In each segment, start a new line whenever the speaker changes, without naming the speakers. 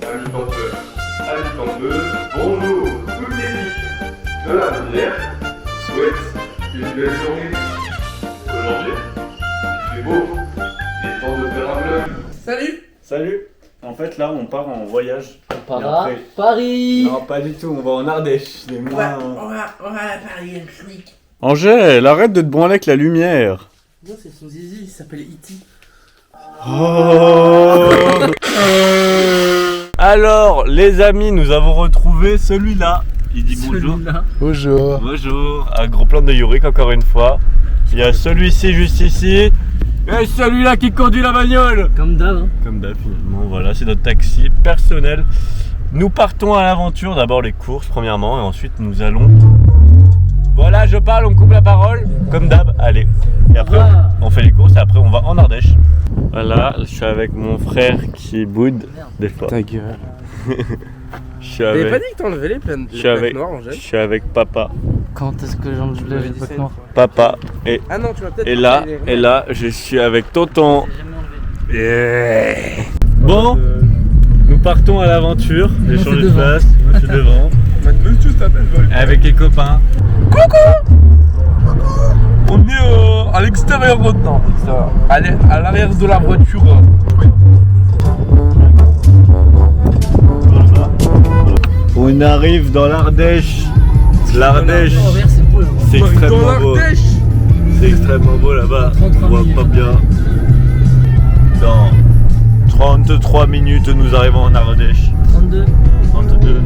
Amis campeurs, amis campeuses, bonjour. Toute l'équipe de la rivière souhaite une belle journée. Aujourd'hui, il fait beau, il est temps de faire un vlog. Salut.
Salut. En fait là on part en voyage.
On part à Paris.
Non pas du tout, on va en Ardèche.
On va à Paris un flic.
Angèle, arrête de te branler avec la lumière.
Non, c'est son zizi, il s'appelle E.T.
Oh. Alors les amis, nous avons retrouvé celui-là. Il dit bonjour.
Bonjour.
Bonjour. Un gros plan de Yorick encore une fois. Il y a celui-ci juste ici. Et celui-là qui conduit la bagnole.
Comme d'hab. Hein.
Comme d'hab finalement, voilà, c'est notre taxi personnel. Nous partons à l'aventure, d'abord les courses premièrement et ensuite nous allons... Voilà, je parle, on me coupe la parole, comme d'hab, allez. Et après on fait les courses et après on va en Ardèche. Voilà, je suis avec mon frère qui boude des fois.
Ta gueule.
T'avais pas dit que t'enlevais les plaques noires, Angèle?
Je suis avec papa.
Quand est-ce que j'enlève les plaques noires?
Papa et...
Ah non, tu vas peut-être...
Et là, je suis avec tonton. Yeah. Bon, nous partons à l'aventure. J'ai changé de place, moi je suis devant.
Monsieur t'appelle.
Avec les copains.
On est à l'extérieur maintenant. Allez, à l'arrière de la voiture.
On arrive dans l'Ardèche. L'Ardèche, c'est extrêmement beau. C'est extrêmement beau là-bas. On voit pas bien. Dans 33 minutes, nous arrivons en Ardèche.
32.
32.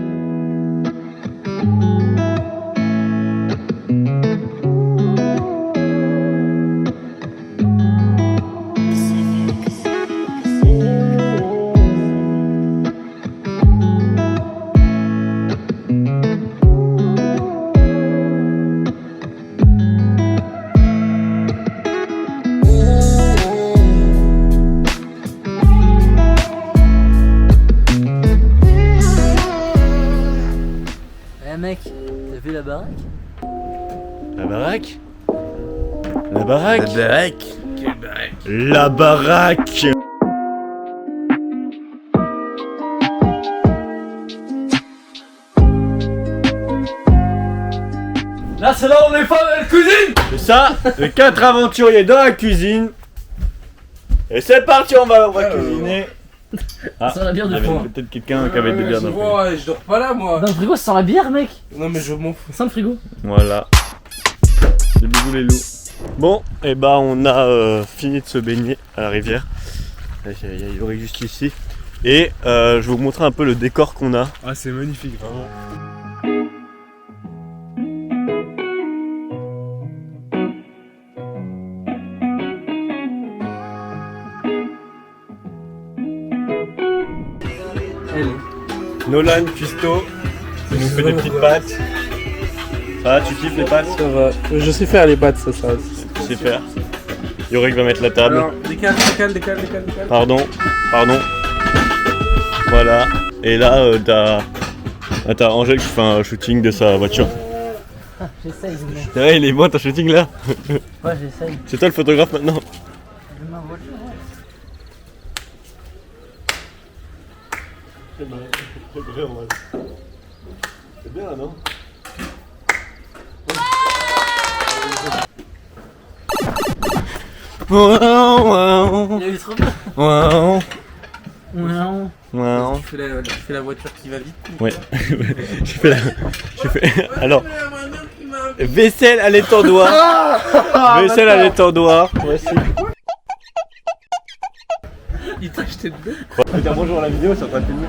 Mec, t'as vu la baraque?
La baraque? La baraque?
La baraque.
Quelle baraque.
La baraque. Là c'est là où on est pas dans la cuisine. C'est ça, les 4 aventuriers dans la cuisine. Et c'est parti, on va cuisiner. Ah,
Ça sent la bière
il y
de
avait
fond.
peut-être quelqu'un qui avait des bières dans le frigo.
Ouais, je dors pas là, moi.
Dans le frigo, ça sent la bière, mec.
Non, mais je m'en fous.
Ça sent le frigo.
Voilà. Des bisous les loups. Bon, et bah on a fini de se baigner à la rivière. Il y a Yorick juste ici. Et je vais vous montrer un peu le décor qu'on a.
Ah, c'est magnifique, vraiment.
Nolan Custo, il nous fait des petites pâtes. Ça va, tu kiffes les pâtes?
Ça va. Je sais faire les pâtes, ça.
Tu sais faire. Yorick va mettre la table.
Alors, décale.
Pardon. Voilà. Et là, t'as Angèle qui fait un shooting de sa voiture.
Ah, j'essaye, mais.
C'est vrai, il est bon ton shooting là.
Ouais, j'essaye.
C'est toi le photographe maintenant.
De ma voiture, ouais.
C'est bien là, non?
Il a eu trop bien.
Wow.
Ouais.
Tu fais la voiture qui va vite.
Ouais. J'ai fait. Alors. Vaisselle à l'étendoir. Vaisselle à l'étendoir. Voici.
Il t'a acheté de deux.
On va dire bonjour à la vidéo, c'est en train de filmer.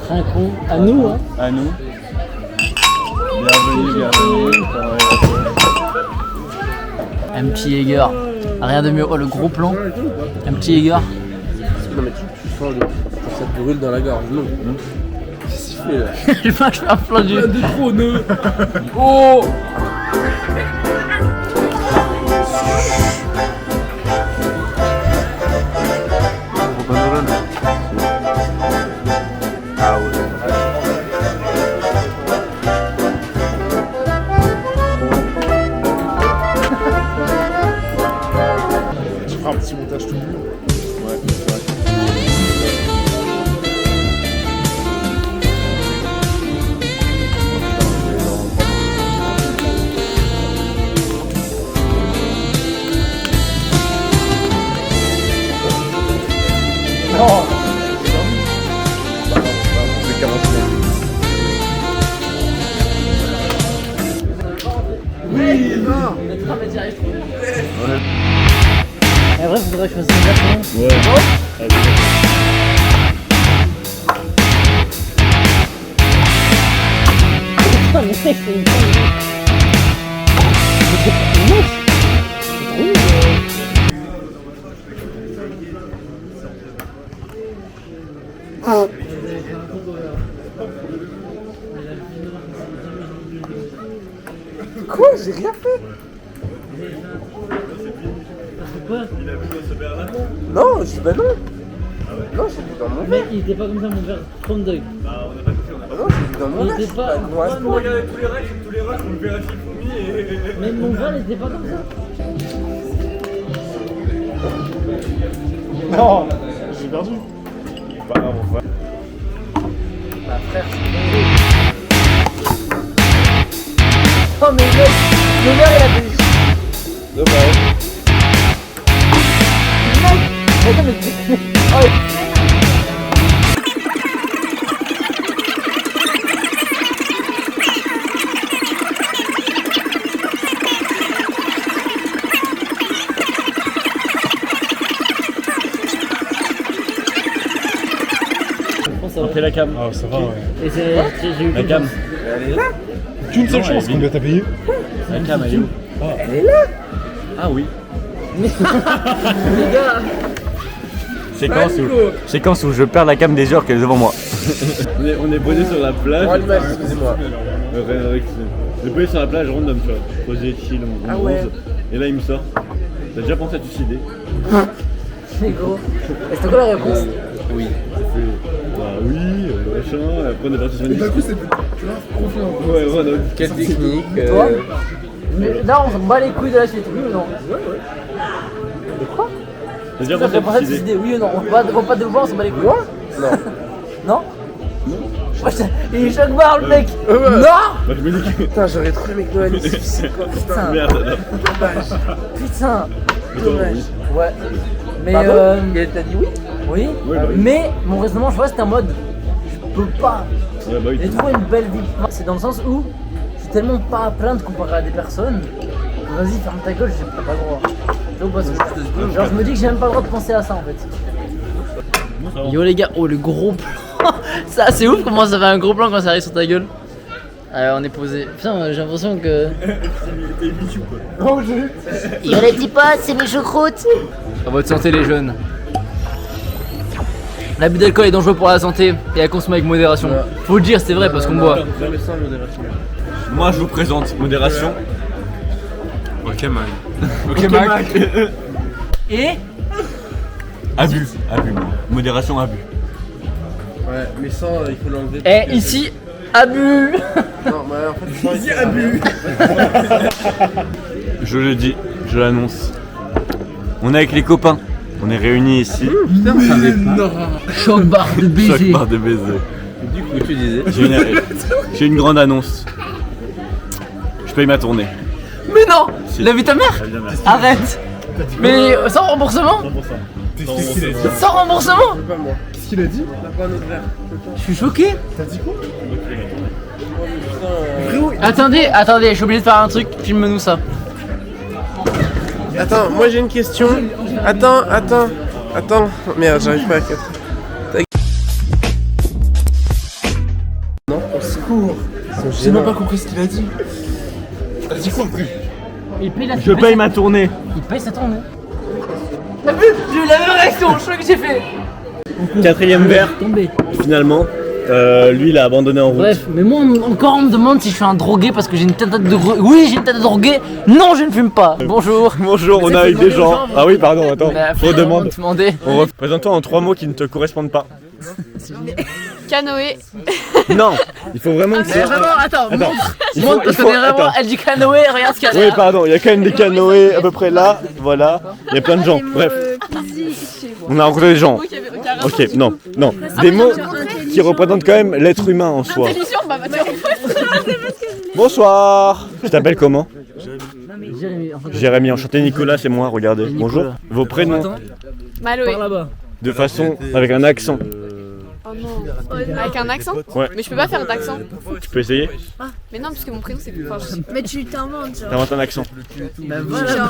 Trincon. À nous, hein.
À nous. Bienvenue.
Un petit Jäger. Rien de mieux. Oh, le gros plan. Un petit Jäger.
Non, mais tu sens ça te brûle dans la gorge. Non. Qu'est-ce qu'il fait là?
Je vais faire plein de.
De trop nœuds. Oh! Ah ouais.
Tu feras un petit montage tout nu.
Ouais, c'est vrai.
mais t'y arrives trop bien. Et après, faudrait que je fasse une version.
Ouais.
Putain, mais c'est une connerie. Mais c'est pas une moche. C'est trop.
Quoi? J'ai rien fait.
Quoi?
Non, je dis bah non. Non, j'ai vu dans mon verre.
Mec, il était pas comme ça, mon verre. Prends deuil.
Ah non, j'ai vu dans mon
Il
verre.
était pas.
Moi,
Regardez tous les racks, on le vérifie Foumi et...
Mais mon verre, il était pas comme ça.
non, j'ai perdu.
Bah non, on va...
Bah, frère, oh, mais mec, le verre, il a fait.
Dommage.
Mec, attends, mais. Oh,
Après la cam.
Ah, ça va, ouais.
et j'ai eu
La cam.
Qu'une seule
Non,
chance,
elle est
combien t'as payé?
La cam, elle est où?
Elle est là.
Ah oui.
Les gars,
Séquence où je perds la cam des heures qu'elle est devant moi.
On est posé sur la plage.
Bon, l'image, excusez-moi.
On est posé sur la plage random, tu vois. Posé, chill, on
Ah ouais.
bronze. Et là, il me sort. T'as déjà pensé à te suicider?
c'est gros. Est-ce que quoi la réponse?
Oui. Bah oui, machin. Après, on est parti sur une
D'un coup,
discussion.
c'est. Tu vois, confiant.
Ouais, voilà.
Quelle technique.
Toi mais là, on s'en bat les couilles de la suite, oui ou non? De quoi?
T'as déjà
Ça
pensé
fait
à
penser
te
de
suicider?
décider, oui ou non? On va pas de voir, on s'en bat les couilles.
Moi? Non.
Non? Moi, il est choc barre le mec!
ouais.
Non!
Bah, je me dis que.
Putain, j'aurais trop aimé que Noël il suicide quoi. Putain.
Merde, là.
Dommage.
Putain!
Dommage.
Ouais. Mais
Pardon
elle t'a dit oui? Oui.
Ouais, bah oui.
Mais mon raisonnement, je vois, c'était en mode je peux pas.
Ouais, bah oui.
J'ai trouvé une belle vie. C'est dans le sens où je suis tellement pas à plaindre comparé à des personnes. Vas-y, ferme ta gueule, j'ai pas le droit. Tu vois, parce que genre, je me dis que j'ai même pas le droit de penser à ça en fait. Yo les gars, oh le gros plan. Ça c'est ouf comment ça fait un gros plan quand ça arrive sur ta gueule. Alors on est posé. Putain, j'ai l'impression que.
Oh, j'ai.
Yo les petits potes, c'est mes choucroutes.
À votre santé les jeunes. L'abus d'alcool est dangereux pour la santé et à consommer avec modération. Faut le dire, c'est vrai parce qu'on boit.
Moi, je vous présente modération.
Ok, man.
Ok, Mac.
Et
Abus. Modération, abus.
Ouais, mais sans, il faut l'enlever.
et ici, abus.
Non, mais en fait, il abus.
Je le dis, je l'annonce. On est avec les copains. On est réunis ici.
Choc barre de
Choc
baiser.
barre de baiser.
Du coup, tu disais.
J'ai une grande annonce. Je paye ma tournée.
Mais non,
Si.
la vie ta mère. Arrête. Mais sans remboursement.
100%.
Sans remboursement.
Pas moi. Qu'est-ce qu'il a dit? On a pas un autre verre.
Je suis choqué.
T'as dit quoi?
Attendez, je suis obligé de faire un truc. Filme-nous ça.
Attends, moi j'ai une question. Attends. Merde, j'arrive pas à 4. Non, au secours. J'ai même pas compris ce qu'il a dit. T'as dit quoi après?
Il paye la
Je paye ma tournée.
Il paye sa tournée. T'as vu? J'ai eu la même réaction, le choc que j'ai fait.
Quatrième verre,
Tombé.
finalement. Lui, il a abandonné en route.
Bref, mais moi encore on me demande si je suis un drogué parce que j'ai une tête de drogué. Oui, j'ai une tête de drogué. Non, je ne fume pas. Bonjour.
Bonjour, on est avec des gens. Ah oui, pardon, attends.
Bah,
Redemande.
Demander.
Présente-toi en 3 mots qui ne te correspondent pas.
Canoë.
Non, il faut vraiment que
Mais vraiment, attends, montre.
il faut-
Montre parce
il
qu'on
faut-
est vraiment.
attends.
Elle dit canoë, regarde ce qu'elle
Oui,
a.
pardon, il y a quand même des canoës à peu près là. Voilà, il y a plein de gens. Bref, on a rencontré des gens. Ok, non. Des mots qui représentent quand même l'être humain en soi. Bonsoir. Tu t'appelles comment?
Jérémy, en fait,
Jérémy, enchanté. Nicolas, c'est moi, regardez. Bonjour. Vos prénoms,
par
Maloé.
là-bas.
de façon avec un accent.
Oh non. Avec un accent?
Ouais.
Mais je peux pas faire d'accent.
Tu peux essayer?
Mais non, parce que mon prénom c'est Enfin,
Mais tu t'inventes, genre.
T'inventes un accent.
Bah voilà.
Genre,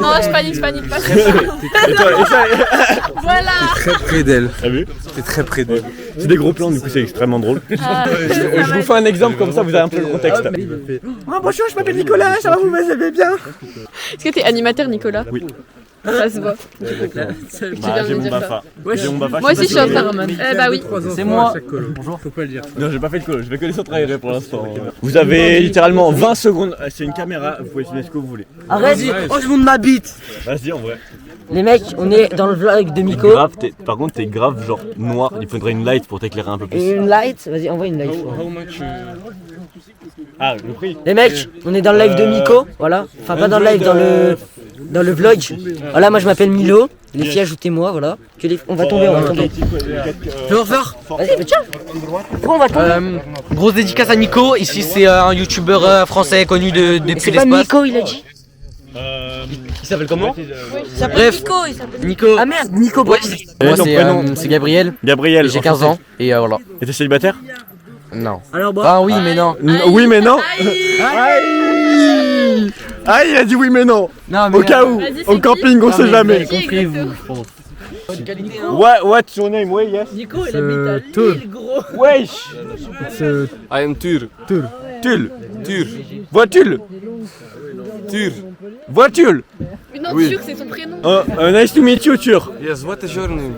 non, je panique pas.
Et toi, essaye.
Voilà.
Très près d'elle.
T'as vu?
T'es très près d'elle.
C'est des gros plans, du coup c'est extrêmement drôle.
Ah,
Je vous fais un exemple comme ça, vous avez un peu le contexte.
Bonjour, je m'appelle Nicolas, ça va, vous m'allez bien?
Est-ce que t'es animateur, Nicolas?
Oui.
Ça se voit.
Bah,
viens de
j'ai
me
mon
dire
Bafa. J'ai mon Bafa.
Moi aussi, je suis en train. Bah oui.
C'est moi.
Bonjour. Faut pas le dire.
Non, j'ai pas fait le colo, je vais que les autres aérés pour l'instant. Vous avez littéralement 20 secondes, c'est une caméra, vous pouvez filmer ce que vous voulez.
Arrête.
Oh, je monte ma bite.
Vas-y en vrai.
Les mecs, on est dans le vlog de Miko.
Grave, par contre t'es grave genre noir, il faudrait une light pour t'éclairer un peu plus.
Une light. Vas-y, envoie une light.
Ah, le prix.
Les mecs, on est dans le live de Miko. Voilà. Enfin, pas dans le live, dans le vlog. Voilà, moi je m'appelle Milo. Les filles, ajoutez-moi, voilà. On va tomber, on va tomber.
Je vais refaire.
Vas-y, mais tiens. Pourquoi on va tomber?
Grosse dédicace à Nico, ici c'est un youtubeur français connu depuis
C'est pas
l'espace.
Miko, il a dit.
Il s'appelle comment?
Bref,
Nico.
Ah merde, Nico.
Ouais,
Et
moi
ton prénom?
c'est Gabriel,
Gabriel.
j'ai 15 ans et voilà.
Et t'es célibataire?
Non.
Alors, bon.
Ah oui mais non.
Oui mais non. Ah il a dit oui mais non.
Non
Au cas où,
Vas-y,
au
c'est
camping on sait jamais.
compris vous.
What's your name? Ouais yes.
Nico, il habite à Lille, gros.
Wesh.
I am Tur.
Tul. Voiture. Voiture.
Mais non,
Oui.
sûr que c'est son prénom.
Nice to meet you Tur.
Yes, what is your name?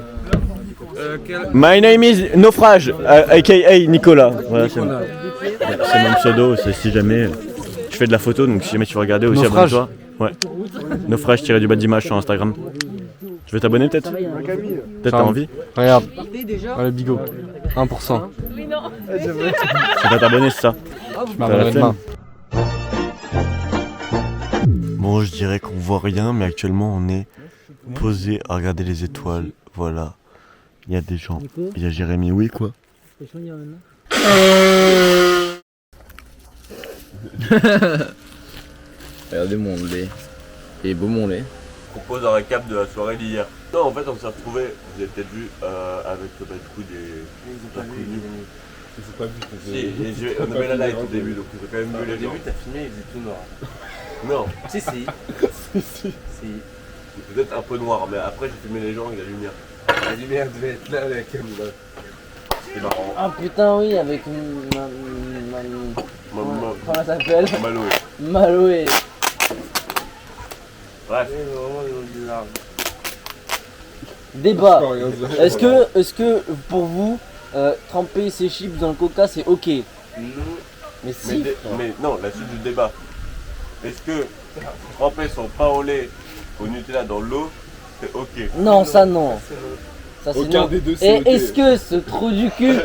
My name is Naufrage, aka Nicolas. Voilà, c'est mon pseudo, c'est si jamais je fais de la photo, donc si jamais tu veux regarder aussi,
Naufrage.
abonne-toi. Ouais. Naufrage-du-bas d'image sur Instagram. Tu veux t'abonner peut-être? Peut-être t'as envie?
Regarde. Allez bigot. 1%.
Tu vas t'abonner, c'est ça?
Je m'abonnerai demain.
Bon, je dirais qu'on voit rien, mais actuellement on est posé à regarder les étoiles. Voilà. Il y a des gens. Il y a Jérémy, oui quoi?
Regardez mon lait. Il est beau mon lait.
Je propose un récap de la soirée d'hier. Non, en fait, on s'est retrouvés, vous avez peut-être vu, avec du coup des. Si, on avait la light au début, donc on a quand même vu les gens.
t'as filmé, il est tout noir.
Non,
Si si.
c'est peut-être un peu noir, mais après j'ai filmé les gens avec la lumière.
La lumière devait être là, la caméra.
C'est marrant.
Ah putain, oui, avec comment elle s'appelle?
Maloé.
Maloé.
Bref.
Débat. Est-ce que pour vous, tremper ses chips dans le coca c'est ok? Mais si.
Mais non, la suite du débat. Est-ce que tremper son pain au lait au Nutella dans l'eau, c'est ok?
Non, ça non. Ça c'est
Aucun
non.
des deux, c'est
Et
ok.
est-ce que ce trou du cul,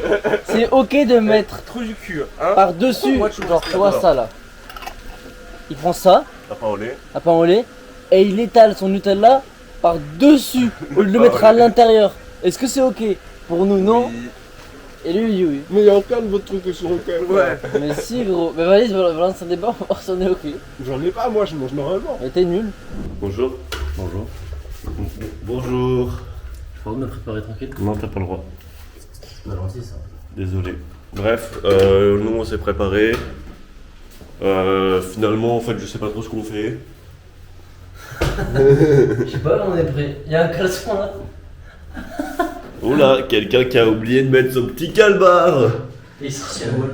c'est ok de mettre
Trou du cul, hein?
par dessus, genre tu vois ça là. Il prend ça,
Un pain au lait.
à pain au lait, et il étale son Nutella par dessus au lieu de le mettre à l'intérieur. Est-ce que c'est ok? Pour nous non. Et lui il dit oui.
Mais il y a aucun de votre truc que sur aucun. Ouais.
Mais si gros. Mais vas-y, balance un débat, on va voir si on est ok.
J'en ai pas, moi, je mange normalement.
Mais t'es nul.
Bonjour. Bonjour. Bonjour.
Je peux me préparer tranquille.
Non, t'as pas le droit.
On a lancé ça.
Désolé. Bref, nous on s'est préparé. Finalement, en fait, je sais pas trop ce qu'on fait.
Je sais pas, on est prêt. Il y a un caleçon là.
Oh là, quelqu'un qui a oublié de mettre son petit calbar.
Et si c'est moi.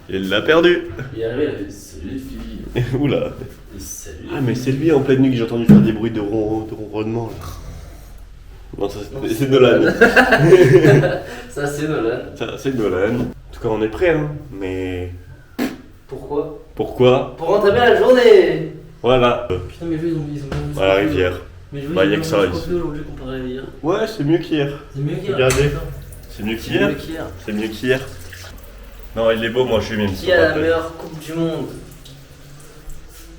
Il l'a perdu.
Il est arrivé, il a fait salut les filles.
Oula.
Et salut.
Ah, mais c'est lui en pleine nuit que j'ai entendu faire des bruits de ronronnement là. Non, ça c'est Nolan.
Ça c'est Nolan.
Ça c'est Nolan. En tout cas, on est prêt, hein. Mais
Pourquoi?
pourquoi?
Pour entamer la journée.
Voilà.
Putain mais ils ont
À la rivière.
Mais je
Bah, y a que ça ici.
aujourd'hui comparé à hier.
Ouais, c'est mieux qu'hier.
C'est mieux qu'hier.
Regardez. C'est mieux
C'est
qu'hier.
mieux qu'hier.
C'est mieux qu'hier. Non, il est beau, moi je suis même.
Qui a la meilleure coupe du monde?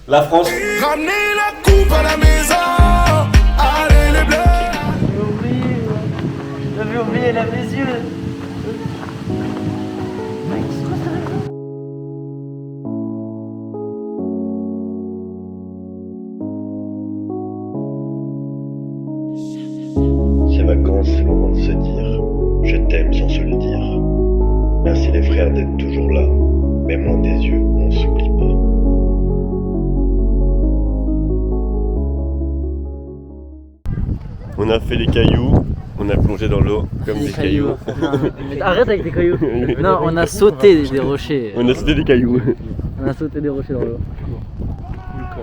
La France.
Ramenez la coupe à la maison. Allez les bleus.
J'avais oublié, lève les yeux.
Ces vacances, c'est le moment de se dire
l'air d'être toujours là, même loin des yeux, on s'oublie pas.
On a fait les cailloux, on a plongé dans l'eau comme des cailloux.
Arrête avec les cailloux. Non, on a sauté des rochers.
On a sauté des cailloux.
On a sauté des rochers dans l'eau.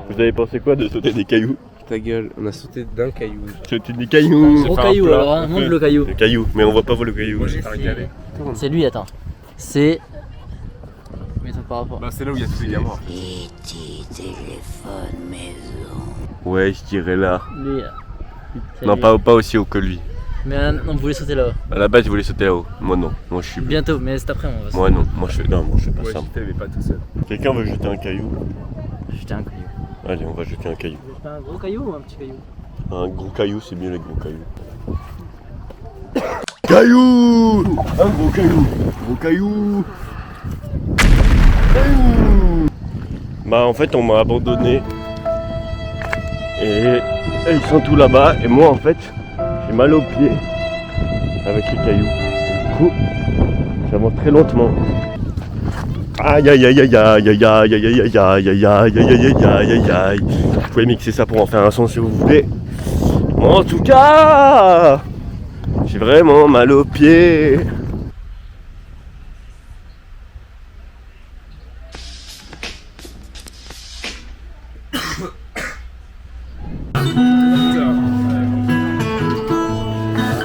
Vous avez pensé quoi de sauter des cailloux?
Ta gueule, on a sauté d'un caillou.
Sauter des cailloux.
Gros caillou alors, hein, montre le caillou.
Le caillou, mais on voit pas le caillou.
C'est lui, attends. C'est. Mets-toi par rapport.
Bah, c'est là où il y a tous les gamins.
Ouais, je dirais là.
Lui.
Non, pas aussi haut que lui.
Mais on voulait sauter là-haut.
À la base, il voulait sauter là-haut. Moi non, moi je suis.
Bientôt, mais c'est après on va sauter.
Moi non, moi je fais pas ça.
T'avais pas tout seul.
Quelqu'un veut jeter un caillou?
Jeter un caillou.
Allez, on va jeter un caillou.
Jeter un gros caillou ou un petit caillou?
Un gros caillou, c'est mieux les gros cailloux. Caillou! Un gros caillou! Gros caillou! Caillou! Bah en fait on m'a abandonné. Et ils sont tous là-bas. Et moi en fait, j'ai mal aux pieds. Avec les cailloux. Du coup, j'avance très lentement. Aïe aïe aïe aïe aïe aïe aïe aïe aïe aïe aïe aïe aïe aïe aïe aïe aïe. Vous pouvez mixer ça pour en faire un son si vous voulez. En tout cas, j'ai vraiment mal aux pieds.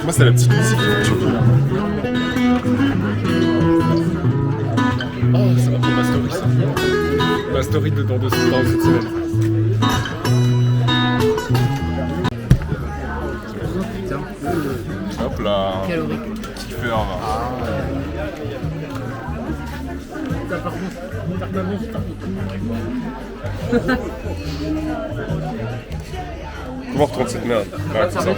Moi, c'est la petite musique. Oh, ça va pour ma story, ça. Ma story de dans cette semaine. Hop là. Kiffeur. Comment on retourne cette merde? Ouais, c'est ça.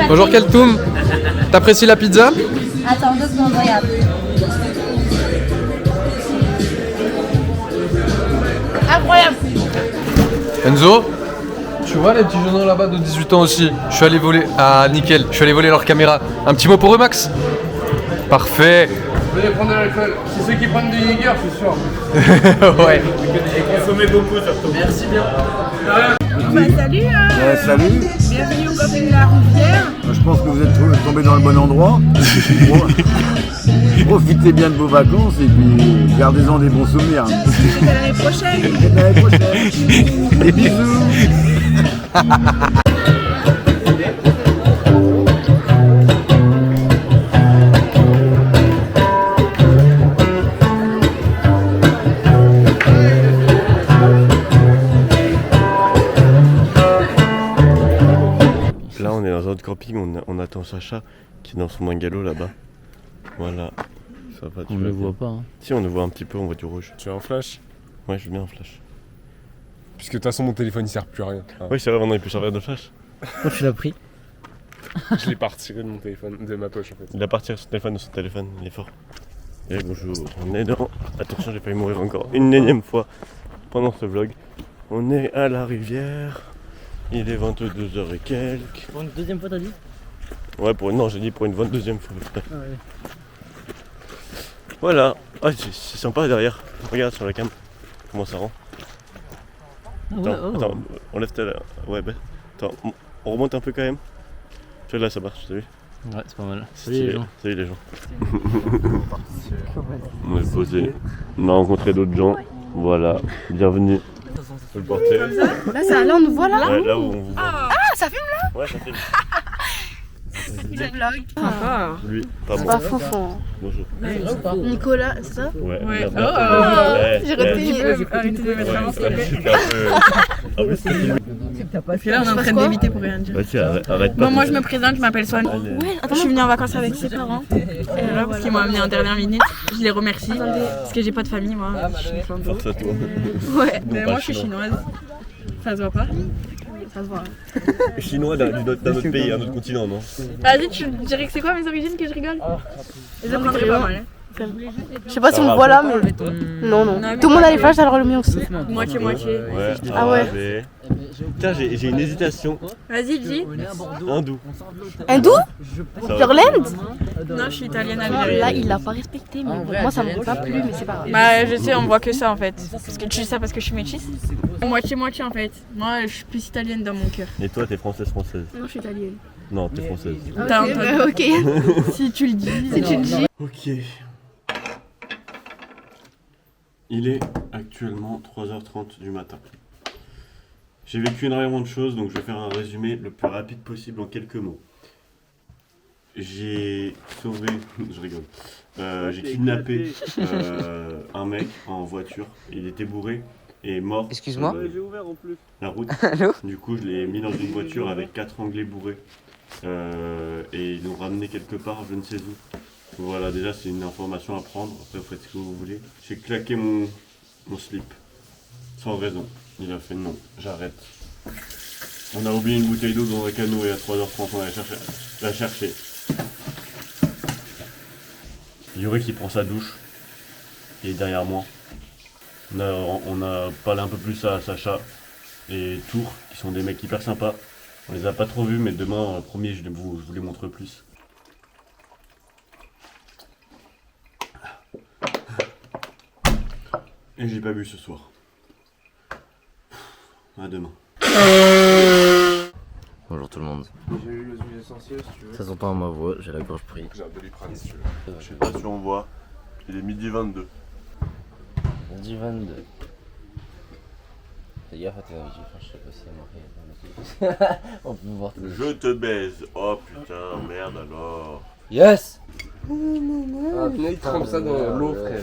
Bonjour Kaltoum, t'apprécies la pizza?
Attends 2 secondes, regarde.
Incroyable.
Enzo, tu vois les petits jeunes là-bas de 18 ans aussi? Je suis allé voler. Ah nickel, je suis allé voler leur caméra. Un petit mot pour eux Max? Parfait.
Vous allez prendre de l'alcool. C'est ceux qui prennent du Jäger, c'est sûr.
Ouais.
Et consommez beaucoup surtout.
Merci bien.
Bah, salut,
Salut.
bienvenue au Café de la Rivière.
Je pense que vous êtes tombé dans le bon endroit. Profitez bien de vos vacances et puis gardez-en des bons souvenirs.
Peut-être à l'année prochaine.
Peut-être à l'année prochaine. Des bisous.
Là on est dans un autre camping, on attend Sacha qui est dans son bungalow là-bas. Voilà. Ça va,
On ne le voit pas. Hein.
Si on le voit un petit peu, on voit du rouge.
Tu as un flash?
Ouais, je veux bien un flash.
Puisque de toute façon mon téléphone il sert plus à rien. Ah.
Oui c'est vrai, maintenant il peut servir de flash.
Pourquoi tu l'as pris?
Je l'ai pas retiré de mon téléphone, de ma poche en fait.
Il a parti son téléphone de son téléphone, il est fort. Et bonjour, on est dans... Attention, j'ai failli mourir encore une énième fois pendant ce vlog. On est à la rivière, il est 22h et quelques.
Pour une deuxième fois t'as dit?
Ouais, non, j'ai dit pour une 22e fois.
Ah ouais.
Voilà, ah, c'est sympa derrière. Regarde sur la cam, comment ça rend.
Ah ouais,
Attends, on lève ta... Ouais, bah, attends, on remonte un peu quand même. Tu vois là, ça marche, t'as vu?
Ouais, c'est pas mal.
Salut les gens. Salut les gens. On est posé. On a rencontré d'autres gens. Voilà, bienvenue. On peut le porter.
Là, ça, là, on nous voit là.
Ouais, là où on vous voit.
Ah, ça filme là?
Ouais, ça filme.
Le vlog. Ah.
Lui, pas
C'est
moi.
pas Fanfan.
Bonjour.
Nicolas, c'est ça?
Ouais.
Ouais.
Merde,
J'ai retenu.
c'était un peu... En plus, c'était filmé.
pas
Puis là, on est en train d'éviter pour rien dire.
Vas-y, arrête pas.
Bon, moi je me présente, je m'appelle Swan.
Ouais, attends,
Je suis venue en vacances avec ses parents. Et là, parce qu'ils m'ont amené en dernière minute. Je les remercie. Parce que j'ai pas de famille, moi. Je suis une femme d'eau.
Force à toi.
Ouais, mais moi je suis chinoise. Ça se voit pas? Ça se voit.
Chinois d'un autre pays, un autre continent, non?
Vas-y, tu dirais que c'est quoi mes origines que je rigole? Je les apprendrai pas mal.
Je sais pas si on me voit là, mais. Non, non. Tout le monde a les flashs, alors le mien aussi.
Moitié-moitié.
Ouais.
Ah ouais.
Putain, j'ai une hésitation.
Vas-y, dis.
Hindou.
Hindou?
Ça va.
Purland?
Non, je suis italienne
Là,
algérienne.
il l'a pas respecté, mais bon, moi ça me pas plu, mais c'est pas grave.
Bah, je sais, on voit que ça en fait. Parce que tu dis ça parce que je suis métisse? Moitié-moitié en fait. Moi, je suis plus italienne dans mon cœur.
Et toi, t'es française?
Non, je suis italienne.
Non, t'es française.
T'as
Ok,
entendu?
bah, ok.
Si tu le dis.
Si tu le dis.
Ok. Il est actuellement 3h30 du matin. J'ai vécu énormément de choses, donc je vais faire un résumé le plus rapide possible en quelques mots. J'ai sauvé, je rigole, j'ai kidnappé un mec en voiture, il était bourré et mort.
Excuse-moi.
J'ai ouvert en plus. La route.
Allô?
Du coup, je l'ai mis dans une voiture avec 4 Anglais bourrés et ils l'ont ramené quelque part, je ne sais où. Voilà, déjà c'est une information à prendre, après vous faites ce que vous voulez. J'ai claqué mon slip, sans raison. Il a fait non, j'arrête. On a oublié une bouteille d'eau dans un canot et à 3h30 on allait la chercher. Yuri qui prend sa douche, il est derrière moi. On a parlé un peu plus à Sacha et Tour, qui sont des mecs hyper sympas. On les a pas trop vus, mais demain, premier, je vous les montre plus. Et j'ai pas bu ce soir. À demain.
Bonjour tout le monde.
J'ai eu les huiles essentielles si tu veux.
Ça s'entend à ma voix, j'ai la gorge prise.
J'ai un Doliprane si tu veux.
Je sais pas si on voit. Il est midi 22.
Midi 22. Fais gaffe à tes invités, je sais pas si c'est marqué. On peut voir tout.
Je te baise. Oh putain, merde alors.
Yes!
Ah, il trempe ça dans l'eau, frère.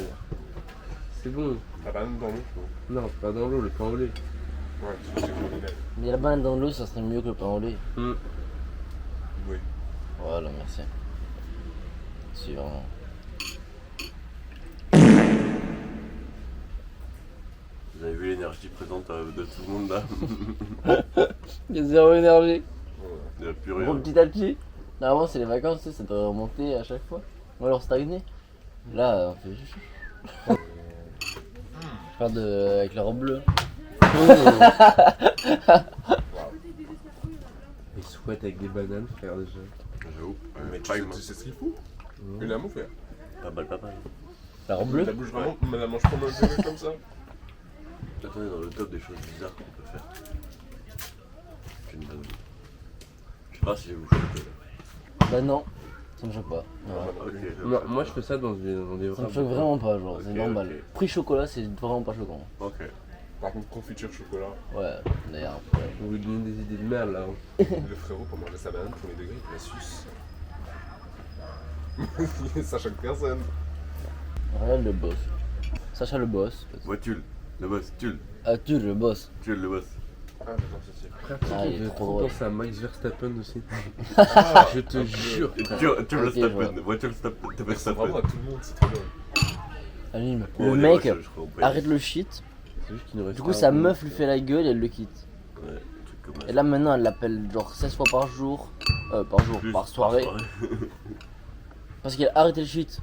C'est bon. La banane dans l'eau? Non, pas dans l'eau, le pain au lait. Ouais, c'est ce que je voulais.
Mais la banane dans l'eau, ça serait mieux que le pain au lait.
Oui.
Voilà, merci. Suivant.
Vous avez vu l'énergie présente de tout le monde là?
Il y a zéro énergie.
Il n'y a plus rien.
Bon, petit à petit. Normalement, c'est les vacances, tu sais, ça doit remonter à chaque fois. Ou alors stagner. Là, on fait juste. Je parle avec la robe bleue.
Il souhaite avec des bananes, frère, déjà.
J'avoue.
Mais tu sais ce qu'il faut? Une amour, frère.
Pas mal, pas mal.
La robe bleue?
La bouge vraiment, mais la mange pas mal de comme ça.
Attendez, dans le top des choses bizarres qu'on peut faire. J'ai une bonne idée. Je sais pas si vous choquez.
Bah non, ça me choque pas. Non.
Ok.
Non, moi je fais ça dans des
Ça me choque vraiment pas, genre, c'est
Ok,
normal.
ok.
Prix chocolat, c'est vraiment pas choquant.
Ok.
Par contre, confiture chocolat.
Ouais, d'ailleurs.
On lui donne des idées de merde là. Le frérot, pour manger sa banane, premier degré, il la suce. Ça choque personne.
Regarde le boss. Sacha le boss.
Ouais, Tulle. Le boss, Tulle.
Ah, tu le boss.
Tulle, le boss.
Ah, j'adore ce type. Frère,
Ah, il est
j'ai
trop
trop
drôle.
pensé à Max Verstappen aussi. Ah, je te jure.
Tu le
Ok, je
Verstappen.
vois.
Voiture
C'est vraiment à
Verstappen.
tout le monde, c'est trop drôle.
Anime.
Bon,
Le
les
mec
voitures, je crois, on peut y
arrête le shit.
C'est juste qu'il nous reste
Du coup,
un
sa
peu.
meuf lui fait la gueule et elle le quitte.
aller. Ouais, un truc comme ça.
Et là maintenant, elle l'appelle genre 16 fois par jour.
Plus,
Par soirée. Parce qu'elle a arrêté le shit.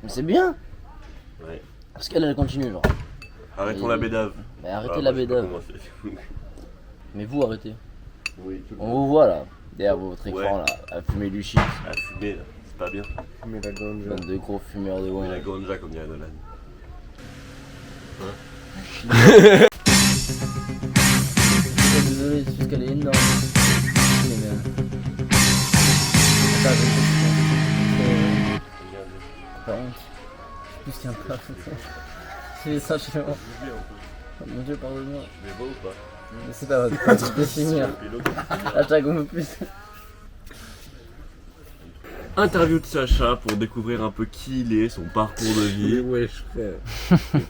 Mais c'est bien.
Ouais.
Parce qu'elle, elle continue, genre.
Arrêtons la bédave.
Mais arrêtez
Ah,
la
moi, je sais pas
bédave.
comment c'est.
Mais vous, arrêtez.
Oui, tu
On vous voit là, derrière votre écran
Ouais.
là, à fumer du shit.
À fumer, là. C'est pas bien.
Mais la ganja.
Bande de gros fumeurs de
Mais la
loin.
ganja, comme dirait Nolan.
Désolé, c'est juste qu'elle est énorme. Mais, par contre, je sais plus ce qu'il y a pas. C'est ça, je sais pas. Mon dieu, pardonne-moi.
Tu les vois ou pas?
Mais c'est pas grave, tu peux finir. Hashtag on veut plus.
Interview de Sacha pour découvrir un peu qui il est, son parcours de
Mais
vie.
wesh, frère.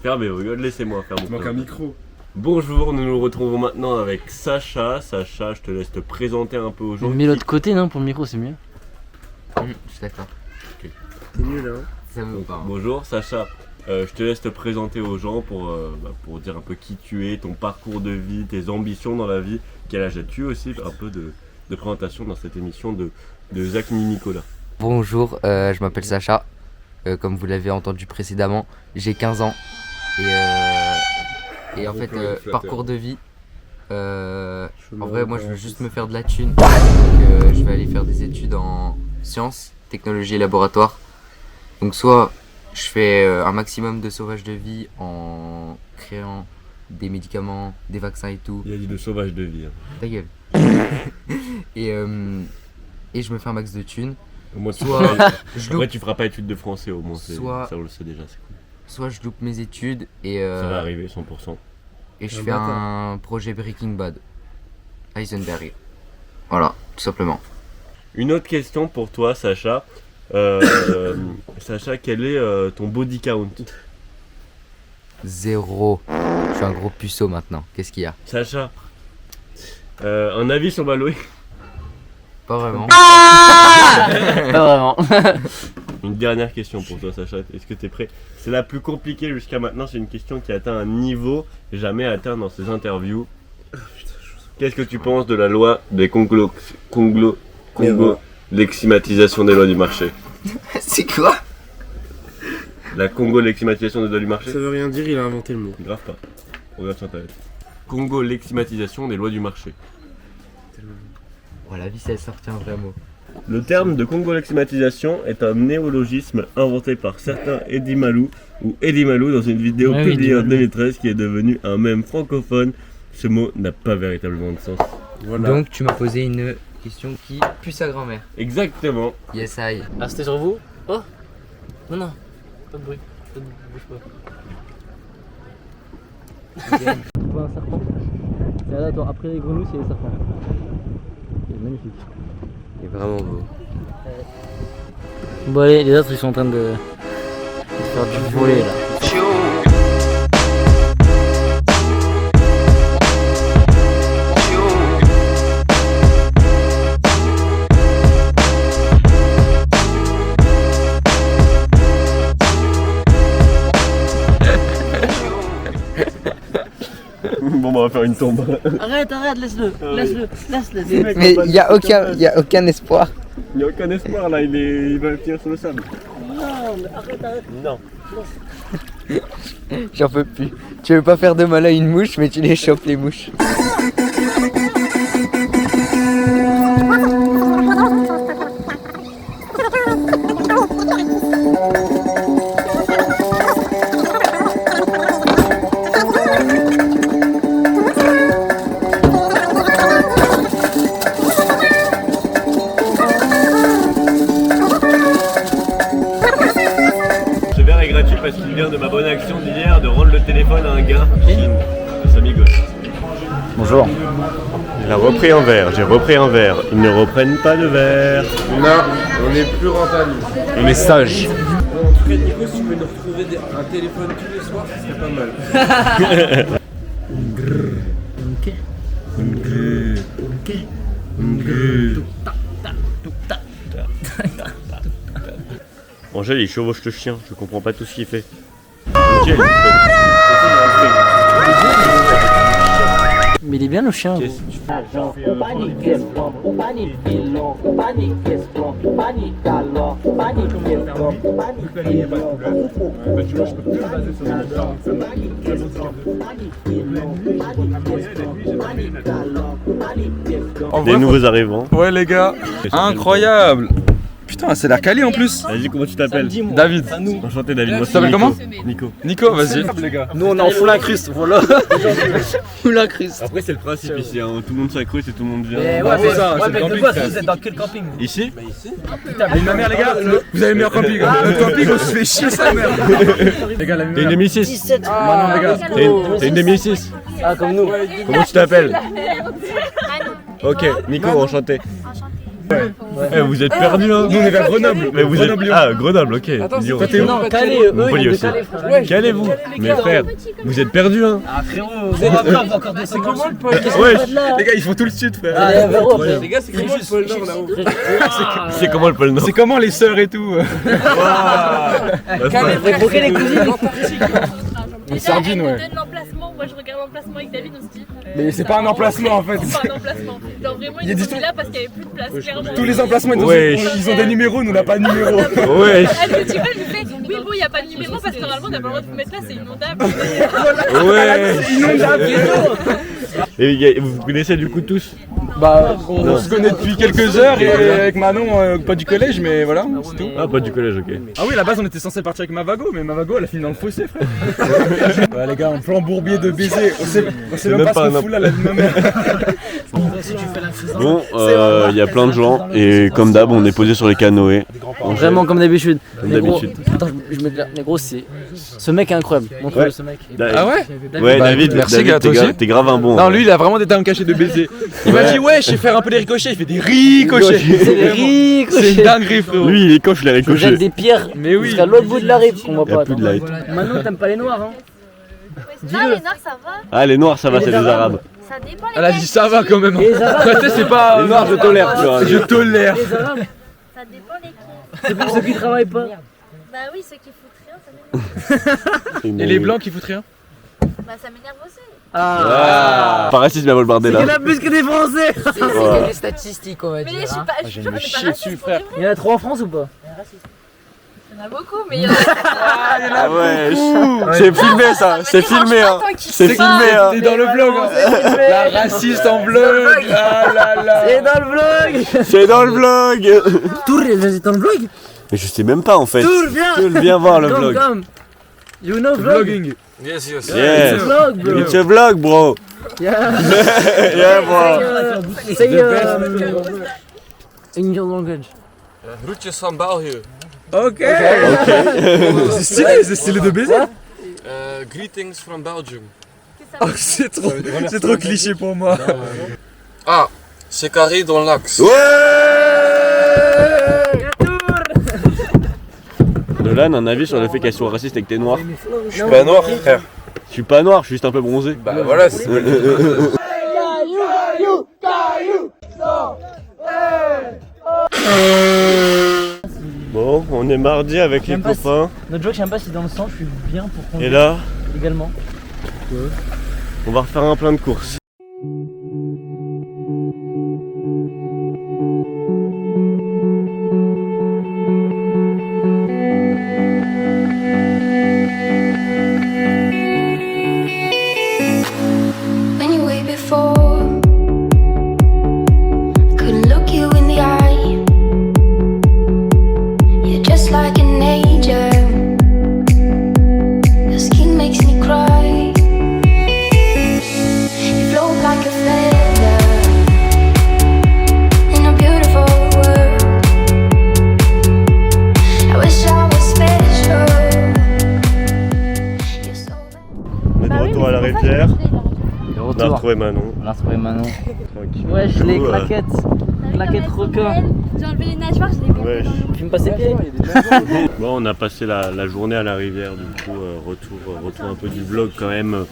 Fermez vos gueules, laissez-moi faire mon
Il manque un
travail.
micro.
Bonjour, nous nous retrouvons maintenant avec Sacha. Sacha, je te laisse te présenter un peu aux gens.
Mets l'autre côté, non? Pour le micro, c'est mieux.
Je suis d'accord.
Ok.
T'es nul, hein? Ça me va pas.
Bonjour, Sacha. Je te laisse te présenter aux gens pour dire un peu qui tu es, ton parcours de vie, tes ambitions dans la vie. Quel âge as-tu aussi? Un peu de présentation dans cette émission de Zach Nicolas.
Bonjour, je m'appelle Sacha. Comme vous l'avez entendu précédemment, j'ai 15 ans. Et en fait, parcours de vie. En vrai, moi je veux juste me faire de la thune. Donc, je vais aller faire des études en sciences, technologie et laboratoire. Donc, soit je fais un maximum de sauvage de vie en créant des médicaments, des vaccins et tout.
Il a dit de sauvage de vie. Hein.
Ta gueule. et je me fais un max de thunes.
Au moins,
soit
après, tu feras pas études de français au moins.
Soit,
ça, on le sait déjà, c'est cool.
Soit je loupe mes études et.
Ça va arriver 100%.
Et je fais un projet Breaking Bad. Heisenberg. Voilà, tout simplement.
Une autre question pour toi, Sacha. Sacha, quel est ton body count?
0. Je suis un gros puceau maintenant. Qu'est-ce qu'il y a?
Sacha, un avis sur Baloé?
Pas vraiment.
Pas vraiment.
Une dernière question pour toi, Sacha. Est-ce que tu es prêt? C'est la plus compliquée jusqu'à maintenant. C'est une question qui a atteint un niveau jamais atteint dans ces interviews. Qu'est-ce que tu penses de la loi des l'eximatisation des lois du marché?
C'est quoi?
La l'eximatisation des lois du marché?
Ça veut rien dire, il a inventé le mot.
Grave pas. Regarde sur internet. L'eximatisation des lois du marché.
Voilà, la vie, c'est sorti un vrai mot.
Le terme de l'eximatisation est un néologisme inventé par certains Eddie Malou ou Eddie Malou dans une vidéo publiée en 2013 qui est devenue un mème francophone. Ce mot n'a pas véritablement de sens.
Voilà. Donc tu m'as posé une question qui pue sa grand-mère.
Exactement.
Yes, I.
Ah, c'était sur vous? Oh! Non, non, pas de bruit, bouge pas. Okay. Tu vois un serpent? C'est là, attends, après les grenouilles, c'est les serpents. C'est magnifique.
Il est vraiment beau.
Bon, allez, les autres ils sont en train de faire du volet là.
Bon, bah, on va faire une tombe.
Arrête, laisse-le.
Mais il y a aucun espoir.
Il n'y a aucun espoir là, il va finir sur le sable.
Non, mais arrête.
Non.
J'en peux plus. Tu veux pas faire de mal à une mouche, mais tu les chopes les mouches.
Parce qu'il vient de ma bonne action d'hier de rendre le téléphone à un gars, Samy Gauche.
Bonjour.
Il a repris un verre, j'ai repris un verre. Ils ne reprennent pas de verre.
Non, on est plus rentable.
On est sage.
En tout cas, Nico, si tu peux nous retrouver un téléphone tous les soirs, ce serait pas mal.
Angèle, il chevauche le chien, je comprends pas tout ce qu'il fait.
Mais il est bien le chien.
Des nouveaux arrivants.
Ouais les gars, incroyable. Putain, c'est l'air quali en plus.
Vas-y, comment tu t'appelles?
David.
Enchanté David. Moi,
tu t'appelles comment?
Nico.
Nico, vas-y.
Nous on est en full incruste, voilà. Full incruste.
Après c'est le principe ici, hein. Tout le monde s'incruste et tout le monde vient.
Ouais, mais de quoi vous êtes dans quel camping?
Ici?
Putain,
mais ma mère les gars, vous avez le meilleur camping. Notre camping on se fait chier sa mère. Les gars, la
T'es une 2006?
17.
Ah non les gars.
T'es une 2006?
Ah comme nous.
Comment tu t'appelles? Ok, Nico, enchanté. Eh, vous êtes perdus, hein.
Nous on est à Grenoble.
Mais vous êtes... Ah, Grenoble, ok. Lyon.
Non, Calais, eux,
Montpellier
ils ont de
aussi.
Calais, frère.
Calez-vous. Mais frère, vous êtes perdus, hein.
Ah, frérot, après, on va encore descendre.
Ouais.
Les gars, ils font tout le sud, frère.
Ah, Véro, après.
Les gars, c'est comment le pôle Nord là-haut?
C'est comment le pôle Nord?
C'est comment les sœurs et tout?
Faut croquer les cousines.
Une sardine, ouais.
donne l'emplacement, moi je regarde l'emplacement avec David, on se dit.
Mais c'est pas un emplacement en fait.
C'est pas un emplacement. Genre vraiment,
Il y a
ils
des
sont là parce qu'il n'y avait plus de place, clairement.
Tous les emplacements, ils ont des numéros, nous on n'a pas de numéro.
Ouais.
Elle dit quoi? Je lui fais oui, bon, il n'y a pas de numéro parce que normalement on n'a pas le droit de vous mettre là, c'est inondable.
Ouais.
C'est inondable.
Et vous connaissez du coup tous?
Bah, on se connaît depuis quelques heures et avec Manon, pas du collège, mais voilà, c'est tout.
Ah, pas du collège, ok.
Ah oui, à la base on était censé partir avec Mavago, mais Mavago elle a fini dans le fossé, frère. Ouais, les gars, en plan bourbier de baiser, on sait même pas ce qu'on fout là, la vie de ma mère.
Bon, il y a plein de gens et comme d'hab, on est posé sur les canoës.
Vraiment comme d'habitude.
Comme
Mais gros,
d'habitude.
attends, je me dis là, mais gros, c'est. Ce mec est incroyable. Montre-le,
Ouais.
ce mec.
Ah ouais?
Ouais,
Bah,
David,
merci, gars, toi aussi.
t'es grave un bon.
Non, lui il a vraiment des talents cachés de baiser. Il m'a dit, ouais, je sais faire un peu les ricochets, il fait des ricochets.
C'est des ricochets.
C'est une dinguerie, frérot.
Lui, il est coche les
Je jette
ricochets.
des pierres.
Mais oui.
Jusqu'à l'autre bout de la rive qu'on voit
Y a
pas.
plus de light.
Manon, t'aimes pas les noirs, hein?
Non, les noirs, ça va.
Ah, les noirs, ça va, c'est des arabes.
Ça dépend
Elle a dit ça va quand même.
Les arabes.
Après, c'est pas.
Les noirs, je tolère, tu vois.
Je tolère.
Les arabes,
Ça dépend lesquels.
c'est pour ceux qui travaillent pas.
Bah oui, ceux qui foutent rien, ça m'énerve.
Et les blancs qui foutent rien?
Bah ça m'énerve aussi.
Ah. Pas raciste, mais à le bordel
Il y en
là.
a plus que des Français.
Ouais.
des statistiques, on va
Mais
dire.
je suis pas, je suis pas, on est pas
chier
raciste
dessus,
pour
frère.
de vrai.
Il y en a 3 en France ou pas?
Il y en a beaucoup, mais il y en a.
Ah ouais, c'est filmé ça, c'est filmé hein. C'est filmé hein.
T'es dans le vlog, hein. La raciste en vlog. Ah là là.
C'est dans le vlog.
C'est dans le vlog.
Tour, vas-y, dans le vlog.
Mais je sais même pas en fait.
Tour, viens.
Viens voir le
Come,
vlog.
come. You know vlog?
Vlogging.
Yes, yes.
Yes.
It's a vlog, bro.
It's a vlog, bro.
Yeah.
Yeah, bro.
Say in your language.
Groetjes van België.
Ok. C'est stylé de baiser.
Greetings from Belgium.
Oh, c'est trop cliché pour moi.
Ah, c'est carré dans l'axe.
Nolan, un avis sur le fait qu'elle soit raciste et que t'es noir?
Je suis pas noir, frère.
Je suis pas noir, je suis juste un peu bronzé.
Bah voilà, c'est.
Bon, on est mardi avec les
J'aime pas
copains.
Notre joke, j'aime pas si dans le sang, je suis bien pour
Et
conduire
là,
également.
on va refaire un plein de courses.
When you way before, couldn't look you in the eye. You're just like an angel. Your skin makes me cry. You float like a feather in a beautiful world. I wish I was special. You're so
On est de retour à la rivière.
Le
On a retrouvé Manon.
On a retrouvé Manon.
Tranquille.
Wesh, les
Tout,
claquettes. Claquettes requins.
J'ai enlevé les nageoires, je les
Wesh.
Tu me passes les pieds.
Bon, on a passé la journée à la rivière, du coup, retour un peu du vlog quand même.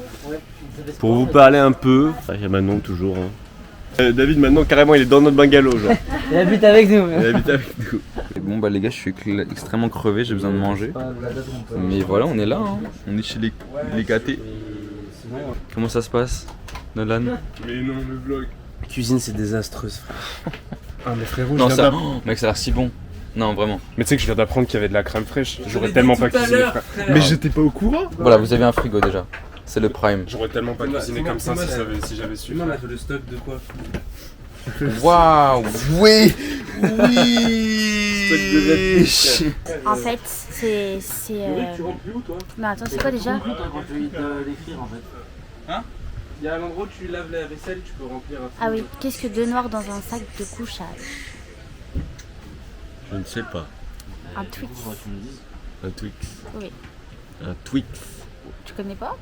Pour vous parler un peu. Il y a Manon toujours. Hein. David, maintenant, carrément, il est dans notre bungalow, genre.
Il habite avec nous.
Il habite avec nous.
Bon bah les gars, je suis extrêmement crevé, j'ai besoin de manger. Mais voilà, on est là, hein. On est chez les gâtés. Comment ça se passe, Nolan?
Mais non, le vlog.
La cuisine, c'est désastreuse, frère.
Ah, mais frérot,
Non, ça, mec, ça a l'air si bon. Non, vraiment.
Mais tu sais que je viens d'apprendre qu'il y avait de la crème fraîche. J'aurais tellement pas cuisiné, frère. Mais j'étais pas au courant.
Voilà, vous avez un frigo déjà. C'est le prime.
J'aurais tellement pas cuisiné comme ça si j'avais su.
Non, mais le stock de quoi?
Waouh!
Oui!
En fait, c'est.
Tu rentres plus où, toi?
Mais attends, c'est quoi déjà?
Hein? Il y a un endroit où tu laves la vaisselle, tu peux remplir un.
Ah oui, qu'est-ce que 2 noirs dans un sac de couchage?
Je ne sais pas.
Un Twix.
Un Twix.
Oui.
Un Twix.
Tu connais pas?